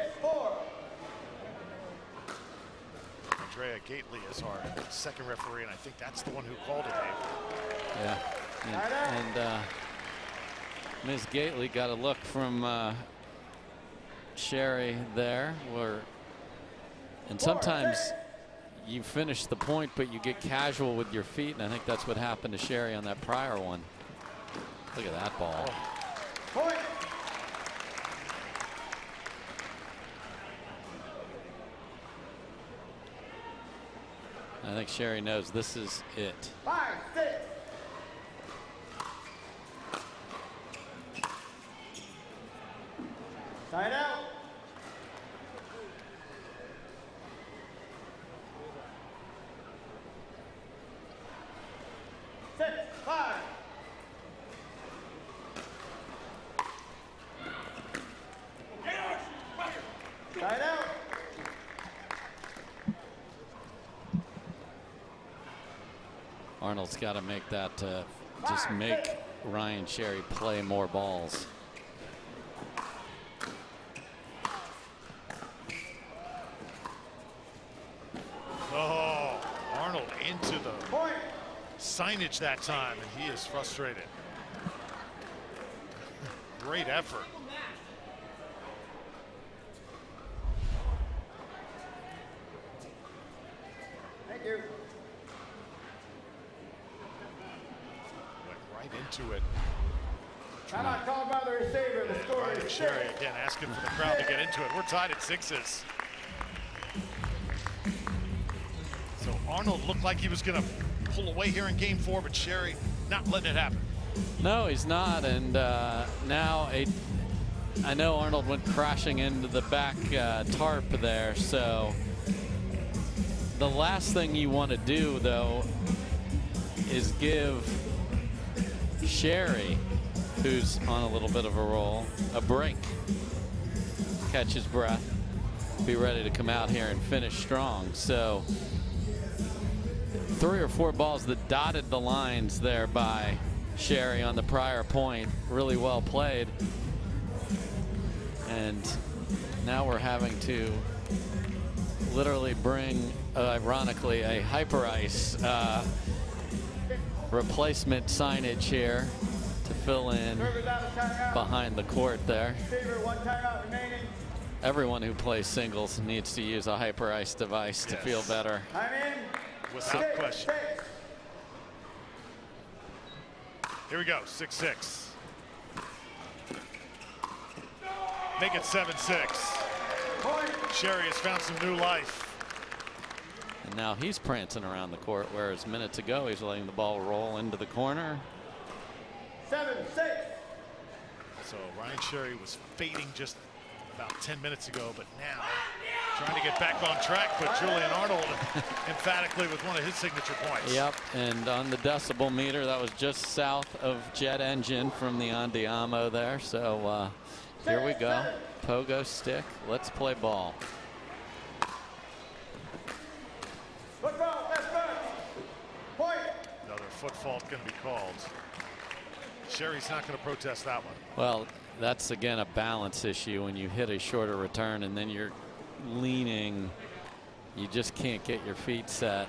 Andrea Gately is our second referee, and I think that's the one who called it. Yeah, and Ms. Gately got a look from Sherry there, and sometimes you finish the point, but you get casual with your feet, and I think that's what happened to Sherry on that prior one. Look at that ball. Point. I think Sherry knows this is it. 5-6. Side out. 6-5. Side out. Arnold's got to make that, just make Ryan Sherry play more balls. Oh, Arnold into the signage that time, and he is frustrated. Great effort. Thank you. into it. Timeout called by the receiver. The score Ryan is Sherry again asking for the crowd to get into it. We're tied at 6s. So Arnold looked like he was going to pull away here in game 4, but Sherry not letting it happen. No, he's not. And now I know Arnold went crashing into the back tarp there. So the last thing you want to do, though, is give Sherry, who's on a little bit of a roll, a break. Catch his breath. Be ready to come out here and finish strong. So 3 or 4 balls that dotted the lines there by Sherry on the prior point. Really well played. And now we're having to literally bring, ironically, a hyper ice replacement signage here to fill in behind the court there. One timeout remaining. Everyone who plays singles needs to use a hyper ice device to feel better. I'm in. Without question. Here we go, 6-6. Make it 7-6. Sherry has found some new life. And now he's prancing around the court, whereas minutes ago he's letting the ball roll into the corner. 7-6. So Ryan Sherry was fading just about 10 minutes ago, but now trying to get back on track, but Julian Arnold emphatically with one of his signature points. Yep, and on the decibel meter, that was just south of jet engine from the Andiamo there. So here we go. Pogo stick. Let's play ball. Football, that's good. Point. Another foot fault going to be called. Sherry's not going to protest that one. Well, that's again a balance issue. When you hit a shorter return and then you're leaning, you just can't get your feet set.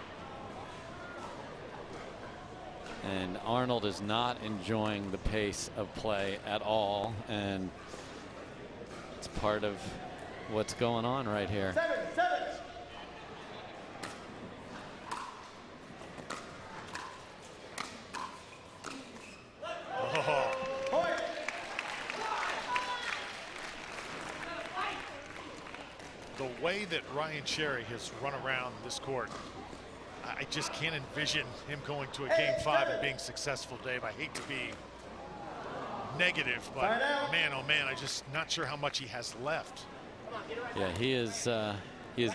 And Arnold is not enjoying the pace of play at all, and it's part of what's going on right here. 7-7. Oh. Point. The way that Ryan Sherry has run around this court, I just can't envision him going to a game 5 and being successful, Dave. I hate to be negative, but man, oh man, I'm just not sure how much he has left. Yeah, he is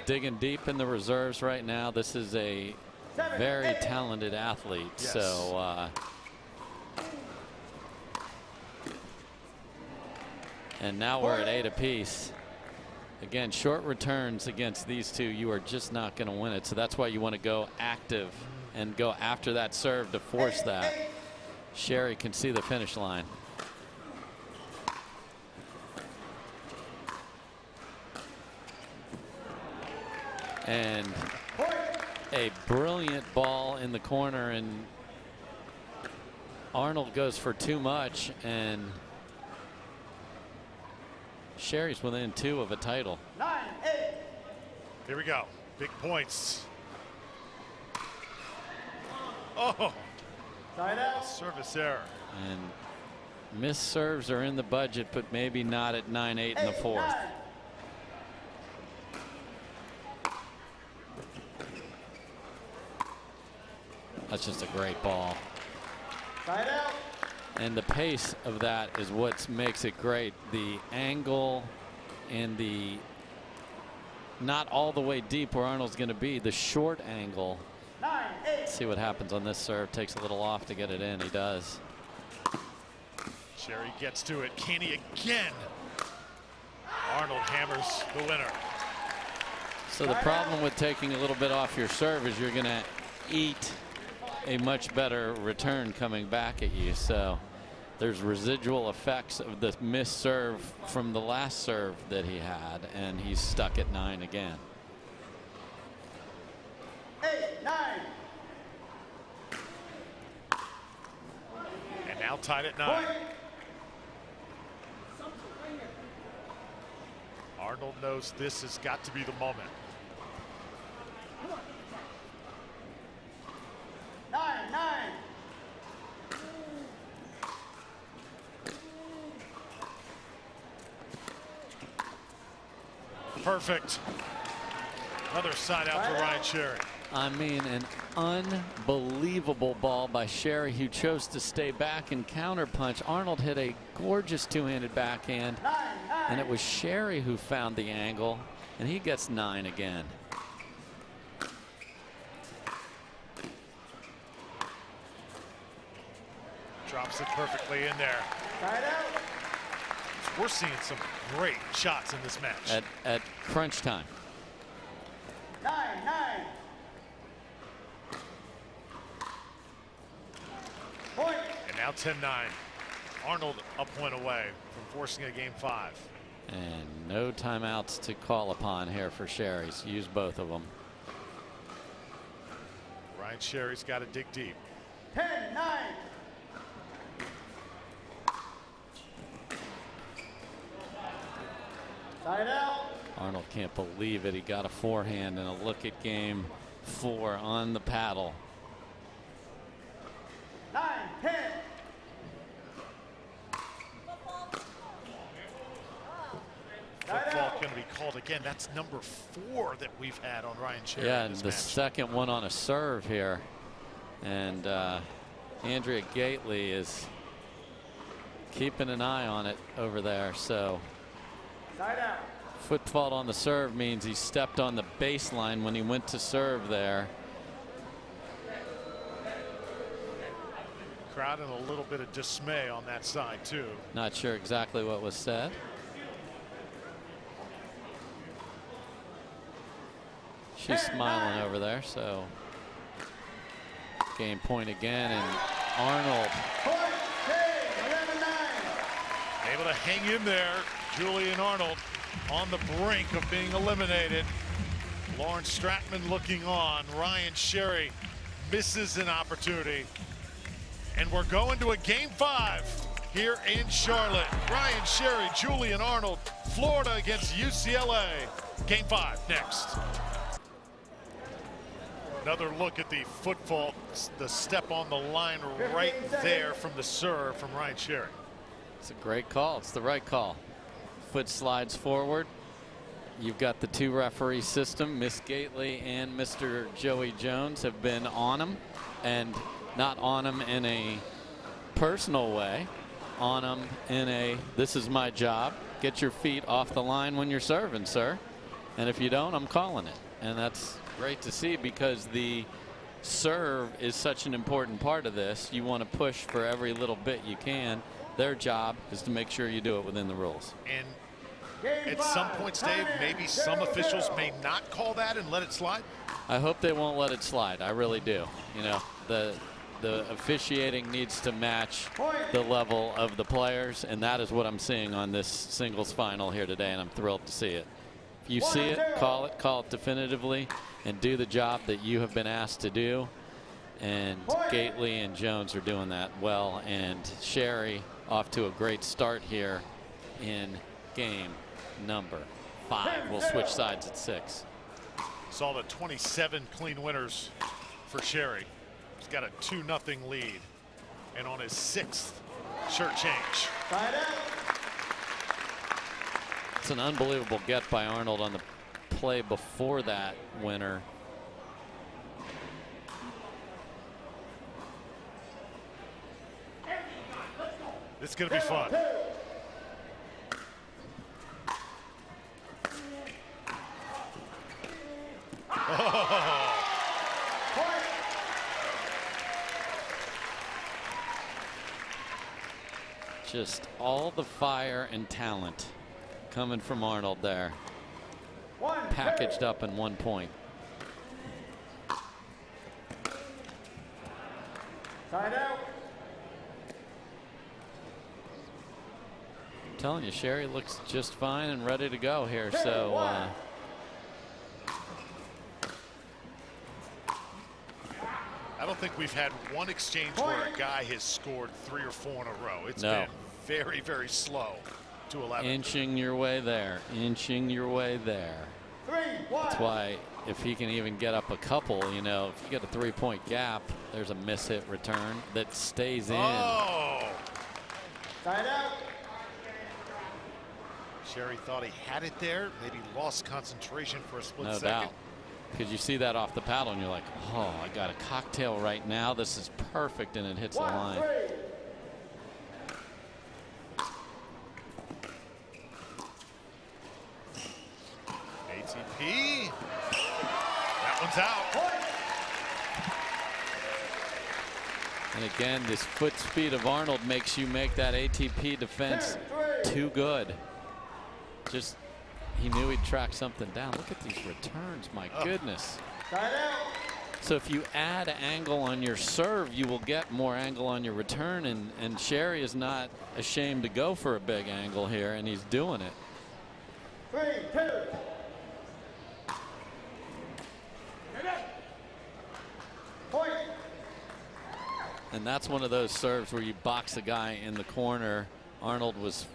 digging deep in the reserves right now. This is a very talented athlete. Yes. So and now we're at 8 apiece. Again, short returns against these two, you are just not going to win it. So that's why you want to go active and go after that serve to force that. Sherry can see the finish line. And a brilliant ball in the corner, and Arnold goes for too much, and Sherry's within 2 of a title. 9-8. Here we go. Big points. Oh, Side out. service error. And missed serves are in the budget, but maybe not at 9-8 in the 4th. That's just a great ball. Side out. And the pace of that is what makes it great. The angle and the not all the way deep where Arnold's going to be, the short angle. 9-8. See what happens on this serve. Takes a little off to get it in. He does. Sherry gets to it. Can he again? Arnold hammers the winner. So the problem with taking a little bit off your serve is you're going to eat a much better return coming back at you. So there's residual effects of the missed serve from the last serve that he had, and he's stuck at 9 again. 8-9. And now tied at 9. Arnold knows this has got to be the moment. 9-9. Perfect. Another side out for Ryan Sherry. I mean, an unbelievable ball by Sherry, who chose to stay back and counterpunch. Arnold hit a gorgeous two-handed backhand, and it was Sherry who found the angle, and he gets 9 again. Drops it perfectly in there. We're seeing some great shots in this match. At crunch time. 9-9. Point. And now 10-9. Arnold a point away from forcing a game 5. And no timeouts to call upon here for Sherry's. Use both of them. Ryan Sherry's got to dig deep. 10-9. Side out. Arnold can't believe it. He got a forehand and a look at game 4 on the paddle. 9-10. Football going to be called again. That's number 4 that we've had on Ryan Sherry. Yeah, in and this the match. second one on a serve here. And Andrea Gately is keeping an eye on it over there. So Side out. foot fault on the serve means he stepped on the baseline when he went to serve there. Crowd in a little bit of dismay on that side too. Not sure exactly what was said. She's smiling over there, so game point again, and Arnold. Point. 11-9. Able to hang in there. Julian Arnold on the brink of being eliminated. Lawrence Stratman looking on. Ryan Sherry misses an opportunity. And we're going to a game 5 here in Charlotte. Ryan Sherry, Julian Arnold, Florida against UCLA. Game 5 next. Another look at the foot fault, the step on the line right there from the serve from Ryan Sherry. It's a great call. It's the right call. Foot slides forward. You've got the 2 referee system. Miss Gately and Mr. Joey Jones have been on him, and not on him in a personal way, on him in a this is my job. Get your feet off the line when you're serving, sir. And if you don't, I'm calling it. And that's great to see, because the serve is such an important part of this. You want to push for every little bit you can. Their job is to make sure you do it within the rules. And at some points, Dave, maybe some officials may not call that and let it slide. I hope they won't let it slide. I really do. You know, the officiating needs to match the level of the players, and that is what I'm seeing on this singles final here today, and I'm thrilled to see it. If you see it, call it definitively, and do the job that you have been asked to do. And Gately and Jones are doing that well, and Sherry off to a great start here in game number 5. We'll switch sides at 6. Saw the 27 clean winners for Sherry. He's got a 2-0 lead, and on his 6th shirt change. Side out. It's an unbelievable get by Arnold on the play before that winner. It's going to be fun. Oh. Just all the fire and talent coming from Arnold there, packaged up in 1 point. Side out. I'm telling you, Sherry looks just fine and ready to go here. So I don't think we've had one exchange where a guy has scored 3 or 4 in a row. It's No. been very, very slow to 11. inching your way there, inching your way there. 3-1. That's why if he can even get up a couple, you know, if you get a 3-point gap, there's a miss-hit return that stays in. Oh, Side out. Sherry thought he had it there, maybe lost concentration for a split No second. doubt. Because you see that off the paddle and you're like, oh, I got a cocktail right now. This is perfect, and it hits the line. ATP. That one's out. And again, this foot speed of Arnold makes you make that ATP defense too good. Just, he knew he'd track something down. Look at these returns, my goodness. So if you add angle on your serve, you will get more angle on your return, and Sherry is not ashamed to go for a big angle here, and he's doing it. 3-2. Point. And that's one of those serves where you box a guy in the corner. Arnold was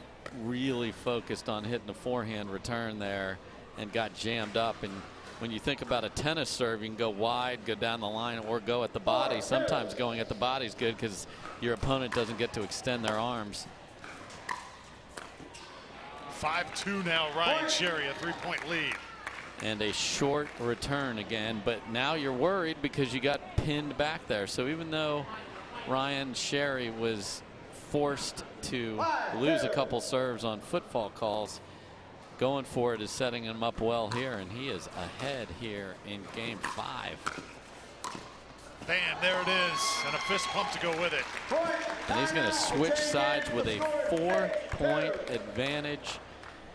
really focused on hitting a forehand return there and got jammed up. And when you think about a tennis serve, you can go wide, go down the line, or go at the body. Sometimes going at the body is good because your opponent doesn't get to extend their arms. 5-2 now, Ryan Sherry, a 3-point lead. And a short return again, but now you're worried because you got pinned back there. So even though Ryan Sherry was forced to lose a couple serves on footfall calls, going for it is setting him up well here, and he is ahead here in game 5. Bam, there it is, and a fist pump to go with it. And he's going to switch sides with a 4-point advantage.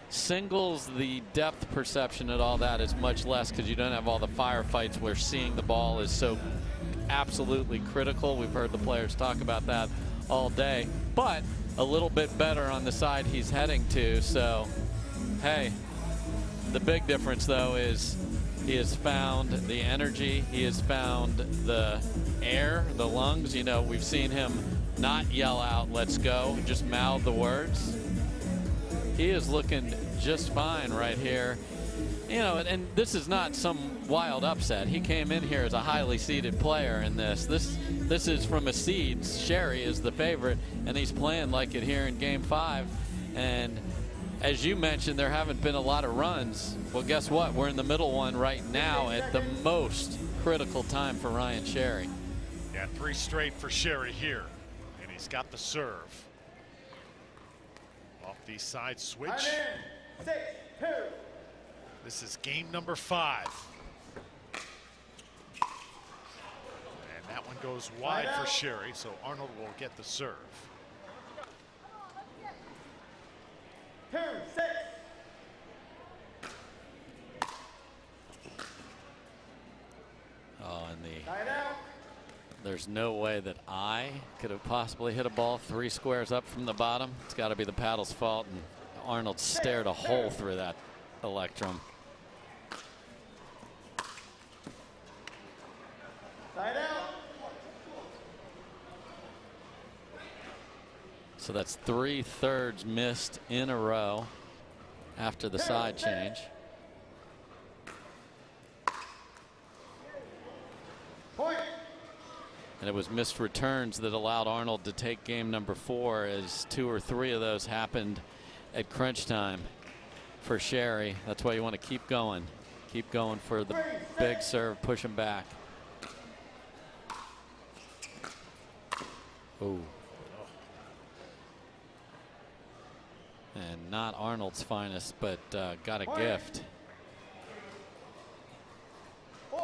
Singles, the depth perception and all that is much less because you don't have all the firefights where seeing the ball is so absolutely critical. We've heard the players talk about that all day, but a little bit better on the side he's heading to. So, hey, the big difference though is he has found the energy, he has found the air, the lungs. You know, we've seen him not yell out, let's go, just mouth the words. He is looking just fine right here. You know, and this is not some wild upset. He came in here as a highly seeded player in this. This is from a seeds. Sherry is the favorite, and he's playing like it here in game 5. And as you mentioned, there haven't been a lot of runs. Well, guess what? We're in the middle one right now at the most critical time for Ryan Sherry. Yeah, 3 straight for Sherry here, and he's got the serve. Off the side switch. 6-2. This is game number 5. And that one goes wide for Sherry, so Arnold will get the serve. 2-6. Oh, and there's no way that I could have possibly hit a ball 3 squares up from the bottom. It's got to be the paddle's fault, and Arnold stared a hole through that electrum. So that's 3/3 missed in a row after the side change. And it was missed returns that allowed Arnold to take game number 4, as 2 or 3 of those happened at crunch time for Sherry. That's why you want to keep going. Keep going for the big serve, push him back. Ooh. And not Arnold's finest, but got a gift. 4-6.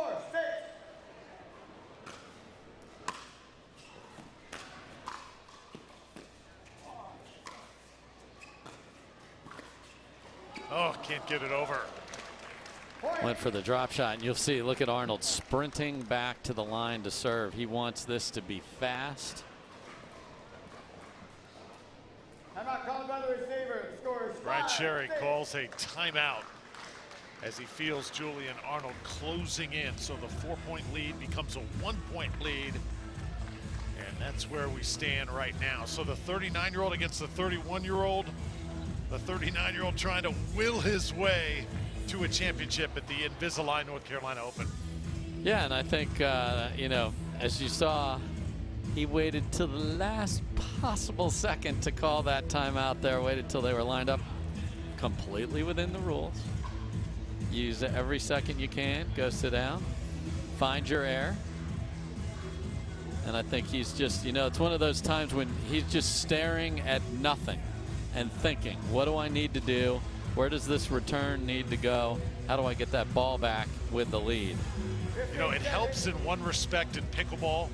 Oh, can't get it over. Went for the drop shot, and you'll see, look at Arnold sprinting back to the line to serve. He wants this to be fast. Timeout called by the receiver. The score is 5-6. Ryan Sherry calls a timeout as he feels Julian Arnold closing in. So the 4-point lead becomes a 1-point lead. And that's where we stand right now. So the 39-year-old against the 31-year-old. The 39-year-old trying to will his way to a championship at the Invisalign North Carolina Open. Yeah, and I think, you know, as you saw, he waited till the last possible second to call that timeout there, waited till they were lined up. completely within the rules. Use it every second you can. Go sit down. Find your air. And I think he's just, you know, it's one of those times when he's just staring at nothing and thinking, what do I need to do? Where does this return need to go? How do I get that ball back with the lead? You know, it helps in one respect in pickleball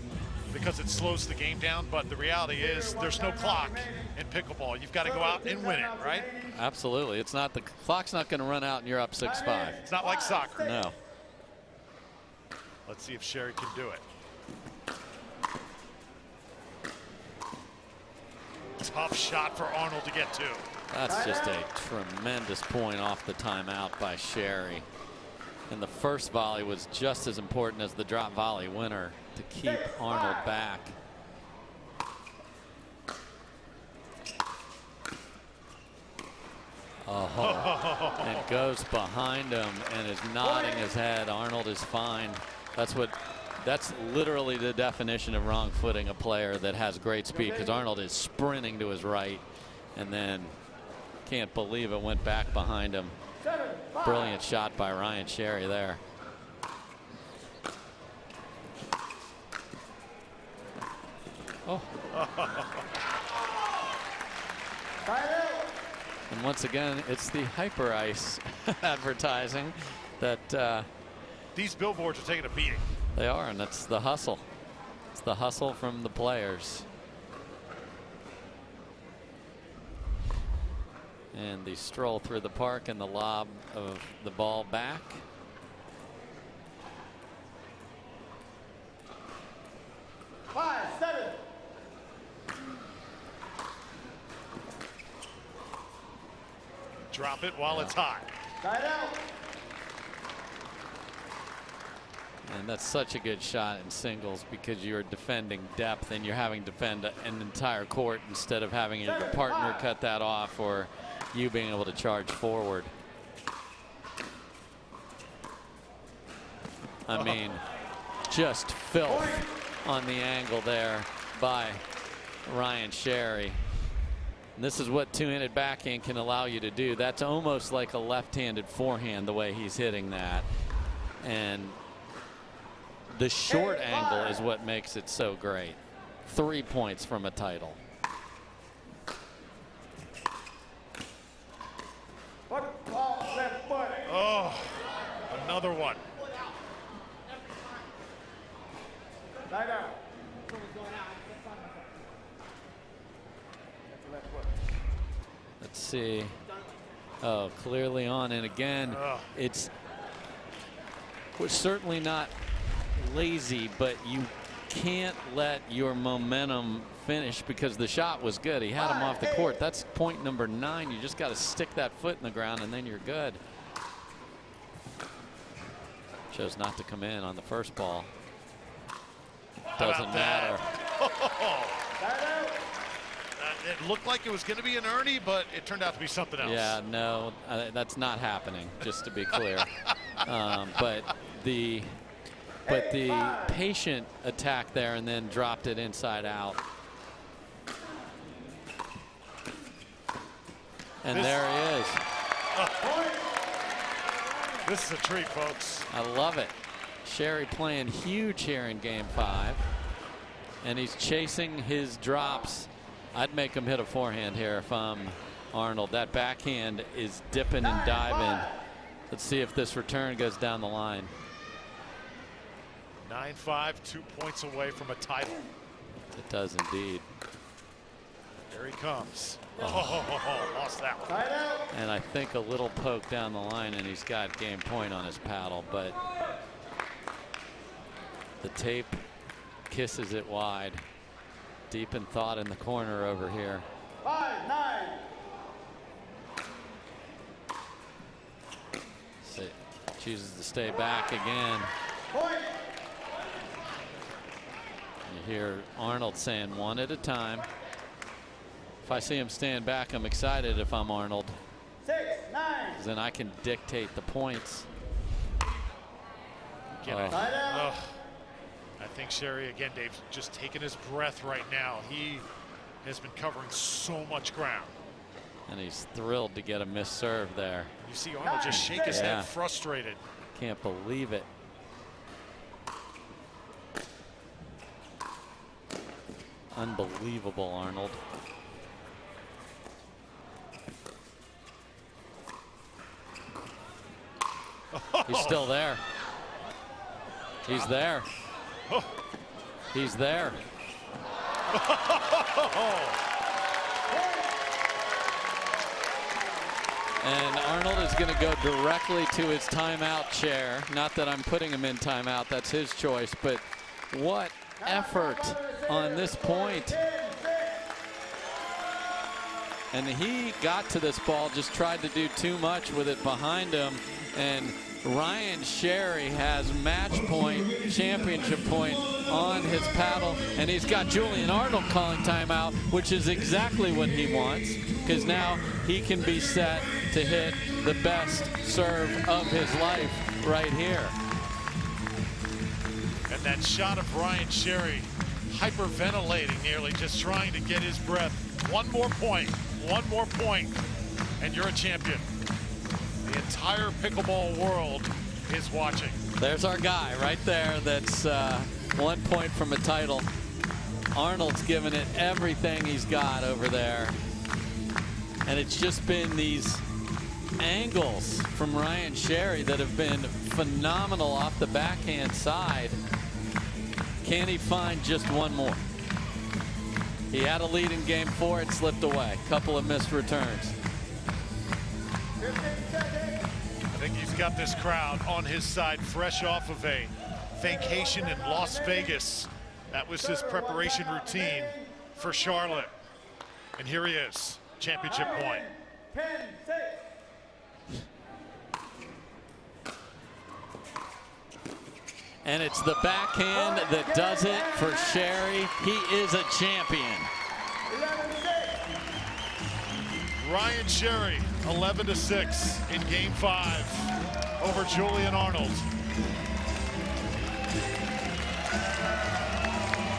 because it slows the game down, but the reality is there's no clock in pickleball. You've got to go out and win it, right? Absolutely. It's not, the clock's not going to run out and you're up 6-5. It's not like soccer. No. Let's see if Sherry can do it. Tough shot for Arnold to get to. That's just a tremendous point off the timeout by Sherry. And the first volley was just as important as the drop volley winner to keep Arnold back. Oh, and goes behind him and is nodding his head. Arnold is fine. That's literally the definition of wrong footing a player that has great speed, because Arnold is sprinting to his right and then can't believe it went back behind him. Brilliant shot by Ryan Sherry there. Oh. And once again, it's the hyper ice advertising that these billboards are taking a beating. They are, and that's the hustle. It's the hustle from the players. And the stroll through the park and the lob of the ball back. Five, 7. Drop it while it's hot. Side out. And that's such a good shot in singles, because you're defending depth and you're having to defend an entire court instead of having your partner cut that off or you being able to charge forward. I mean, just filth on the angle there by Ryan Sherry. And this is what two-handed backhand can allow you to do. That's almost like a left-handed forehand the way he's hitting that. And the short angle is what makes it so great. 3 points from a title. Oh, another one. Let's see. Oh, clearly on, and again, we're certainly not lazy, but you can't let your momentum finish, because the shot was good. He had him off the court. That's point number 9. You just got to stick that foot in the ground and then you're good. Chose not to come in on the first ball. Doesn't matter. It looked like it was going to be an Ernie, but it turned out to be something else. Yeah, no, that's not happening, just to be clear. But the patient attack there and then dropped it inside out. And there he is. This is a treat, folks. I love it. Sherry playing huge here in game 5. And he's chasing his drops. I'd make him hit a forehand here if I'm Arnold. That backhand is dipping and diving. Let's see if this return goes down the line. 9-5, 2 points away from a title. It does indeed. Here he comes. Oh, lost that one. And I think a little poke down the line and he's got game point on his paddle, but the tape kisses it wide. Deep in thought in the corner over here. 5-9. Chooses to stay back again. You hear Arnold saying one at a time. If I see him stand back, I'm excited if I'm Arnold. 6-9. Then I can dictate the points. I think Sherry, again, Dave's just taking his breath right now. He has been covering so much ground. And he's thrilled to get a missed serve there. You see Arnold just shake his head, frustrated. Can't believe it. Unbelievable, Arnold. He's still there. He's there. He's there. And Arnold is going to go directly to his timeout chair. Not that I'm putting him in timeout, that's his choice, but what effort on this point. And he got to this ball, just tried to do too much with it behind him. And Ryan Sherry has match point, championship point on his paddle. And he's got Julian Arnold calling timeout, which is exactly what he wants, because now he can be set to hit the best serve of his life right here. And that shot of Ryan Sherry, hyperventilating nearly, just trying to get his breath. One more point, and you're a champion. The entire pickleball world is watching. There's our guy right there that's 1 point from a title. Arnold's given it everything he's got over there. And it's just been these angles from Ryan Sherry that have been phenomenal off the backhand side. Can he find just one more? He had a lead in game 4, it slipped away. Couple of missed returns. I think he's got this crowd on his side, fresh off of a vacation in Las Vegas. That was his preparation routine for Charlotte. And here he is, championship point. 10-6. And it's the backhand that does it for Sherry. He is a champion. 11-6. Ryan Sherry, 11-6 in game 5 over Julian Arnold.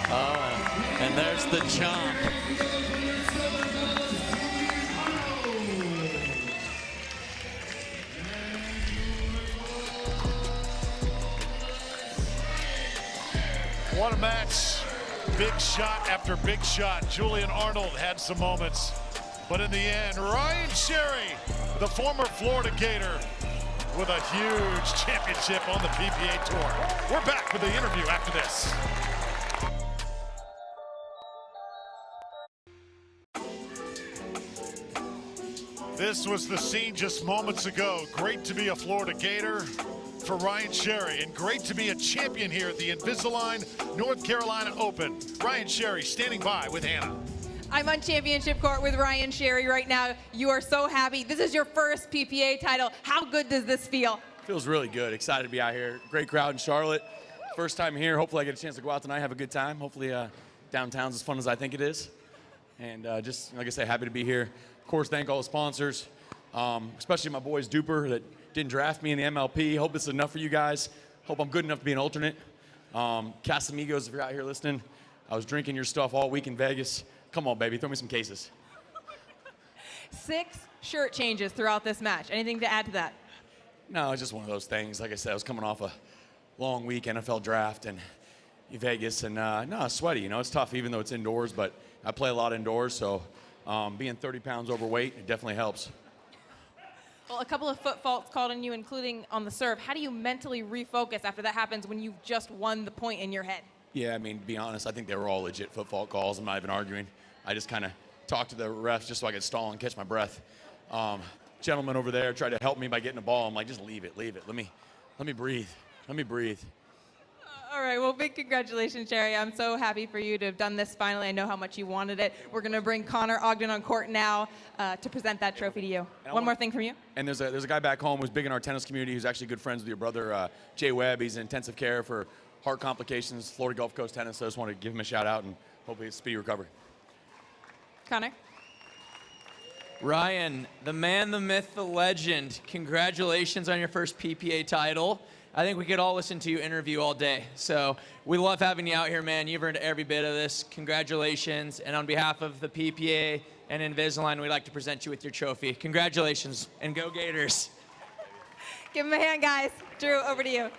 Oh, and there's the chomp. What a match. Big shot after big shot. Julian Arnold had some moments, but in the end, Ryan Sherry, the former Florida Gator, with a huge championship on the PPA Tour. We're back with the interview after this. This was the scene just moments ago. Great to be a Florida Gator for Ryan Sherry, and great to be a champion here at the Invisalign North Carolina Open. Ryan Sherry standing by with Hannah. I'm on championship court with Ryan Sherry right now. You are so happy. This is your first PPA title. How good does this feel? Feels really good. Excited to be out here. Great crowd in Charlotte. First time here. Hopefully I get a chance to go out tonight, have a good time. Hopefully downtown's as fun as I think it is. And just, like I say, happy to be here. Of course, thank all the sponsors, especially my boys Duper that didn't draft me in the MLP. Hope this is enough for you guys. Hope I'm good enough to be an alternate. Casamigos, if you're out here listening, I was drinking your stuff all week in Vegas. Come on, baby, throw me some cases. 6 shirt changes throughout this match. Anything to add to that? No, it's just one of those things. Like I said, I was coming off a long week NFL draft in Vegas, and no, sweaty. You know, it's tough even though it's indoors, but I play a lot indoors, so being 30 pounds overweight, it definitely helps. Well, a couple of foot faults called on you, including on the serve. How do you mentally refocus after that happens when you've just won the point in your head? Yeah, I mean, to be honest, I think they were all legit foot fault calls. I'm not even arguing. I just kind of talked to the refs just so I could stall and catch my breath. Gentleman over there tried to help me by getting the ball. I'm like, just leave it, leave it. Let me breathe. Let me breathe. All right, well, big congratulations, Sherry. I'm so happy for you to have done this finally. I know how much you wanted it. We're going to bring Connor Ogden on court now to present that trophy to you. One more thing from you. And there's a guy back home who's big in our tennis community who's actually good friends with your brother, Jay Webb. He's in intensive care for heart complications, Florida Gulf Coast Tennis. So I just want to give him a shout out and hopefully a speedy recovery. Connor. Ryan, the man, the myth, the legend, congratulations on your first PPA title. I think we could all listen to you interview all day. So we love having you out here, man. You've earned every bit of this. Congratulations. And on behalf of the PPA and Invisalign, we'd like to present you with your trophy. Congratulations, and go Gators. Give him a hand, guys. Drew, over to you.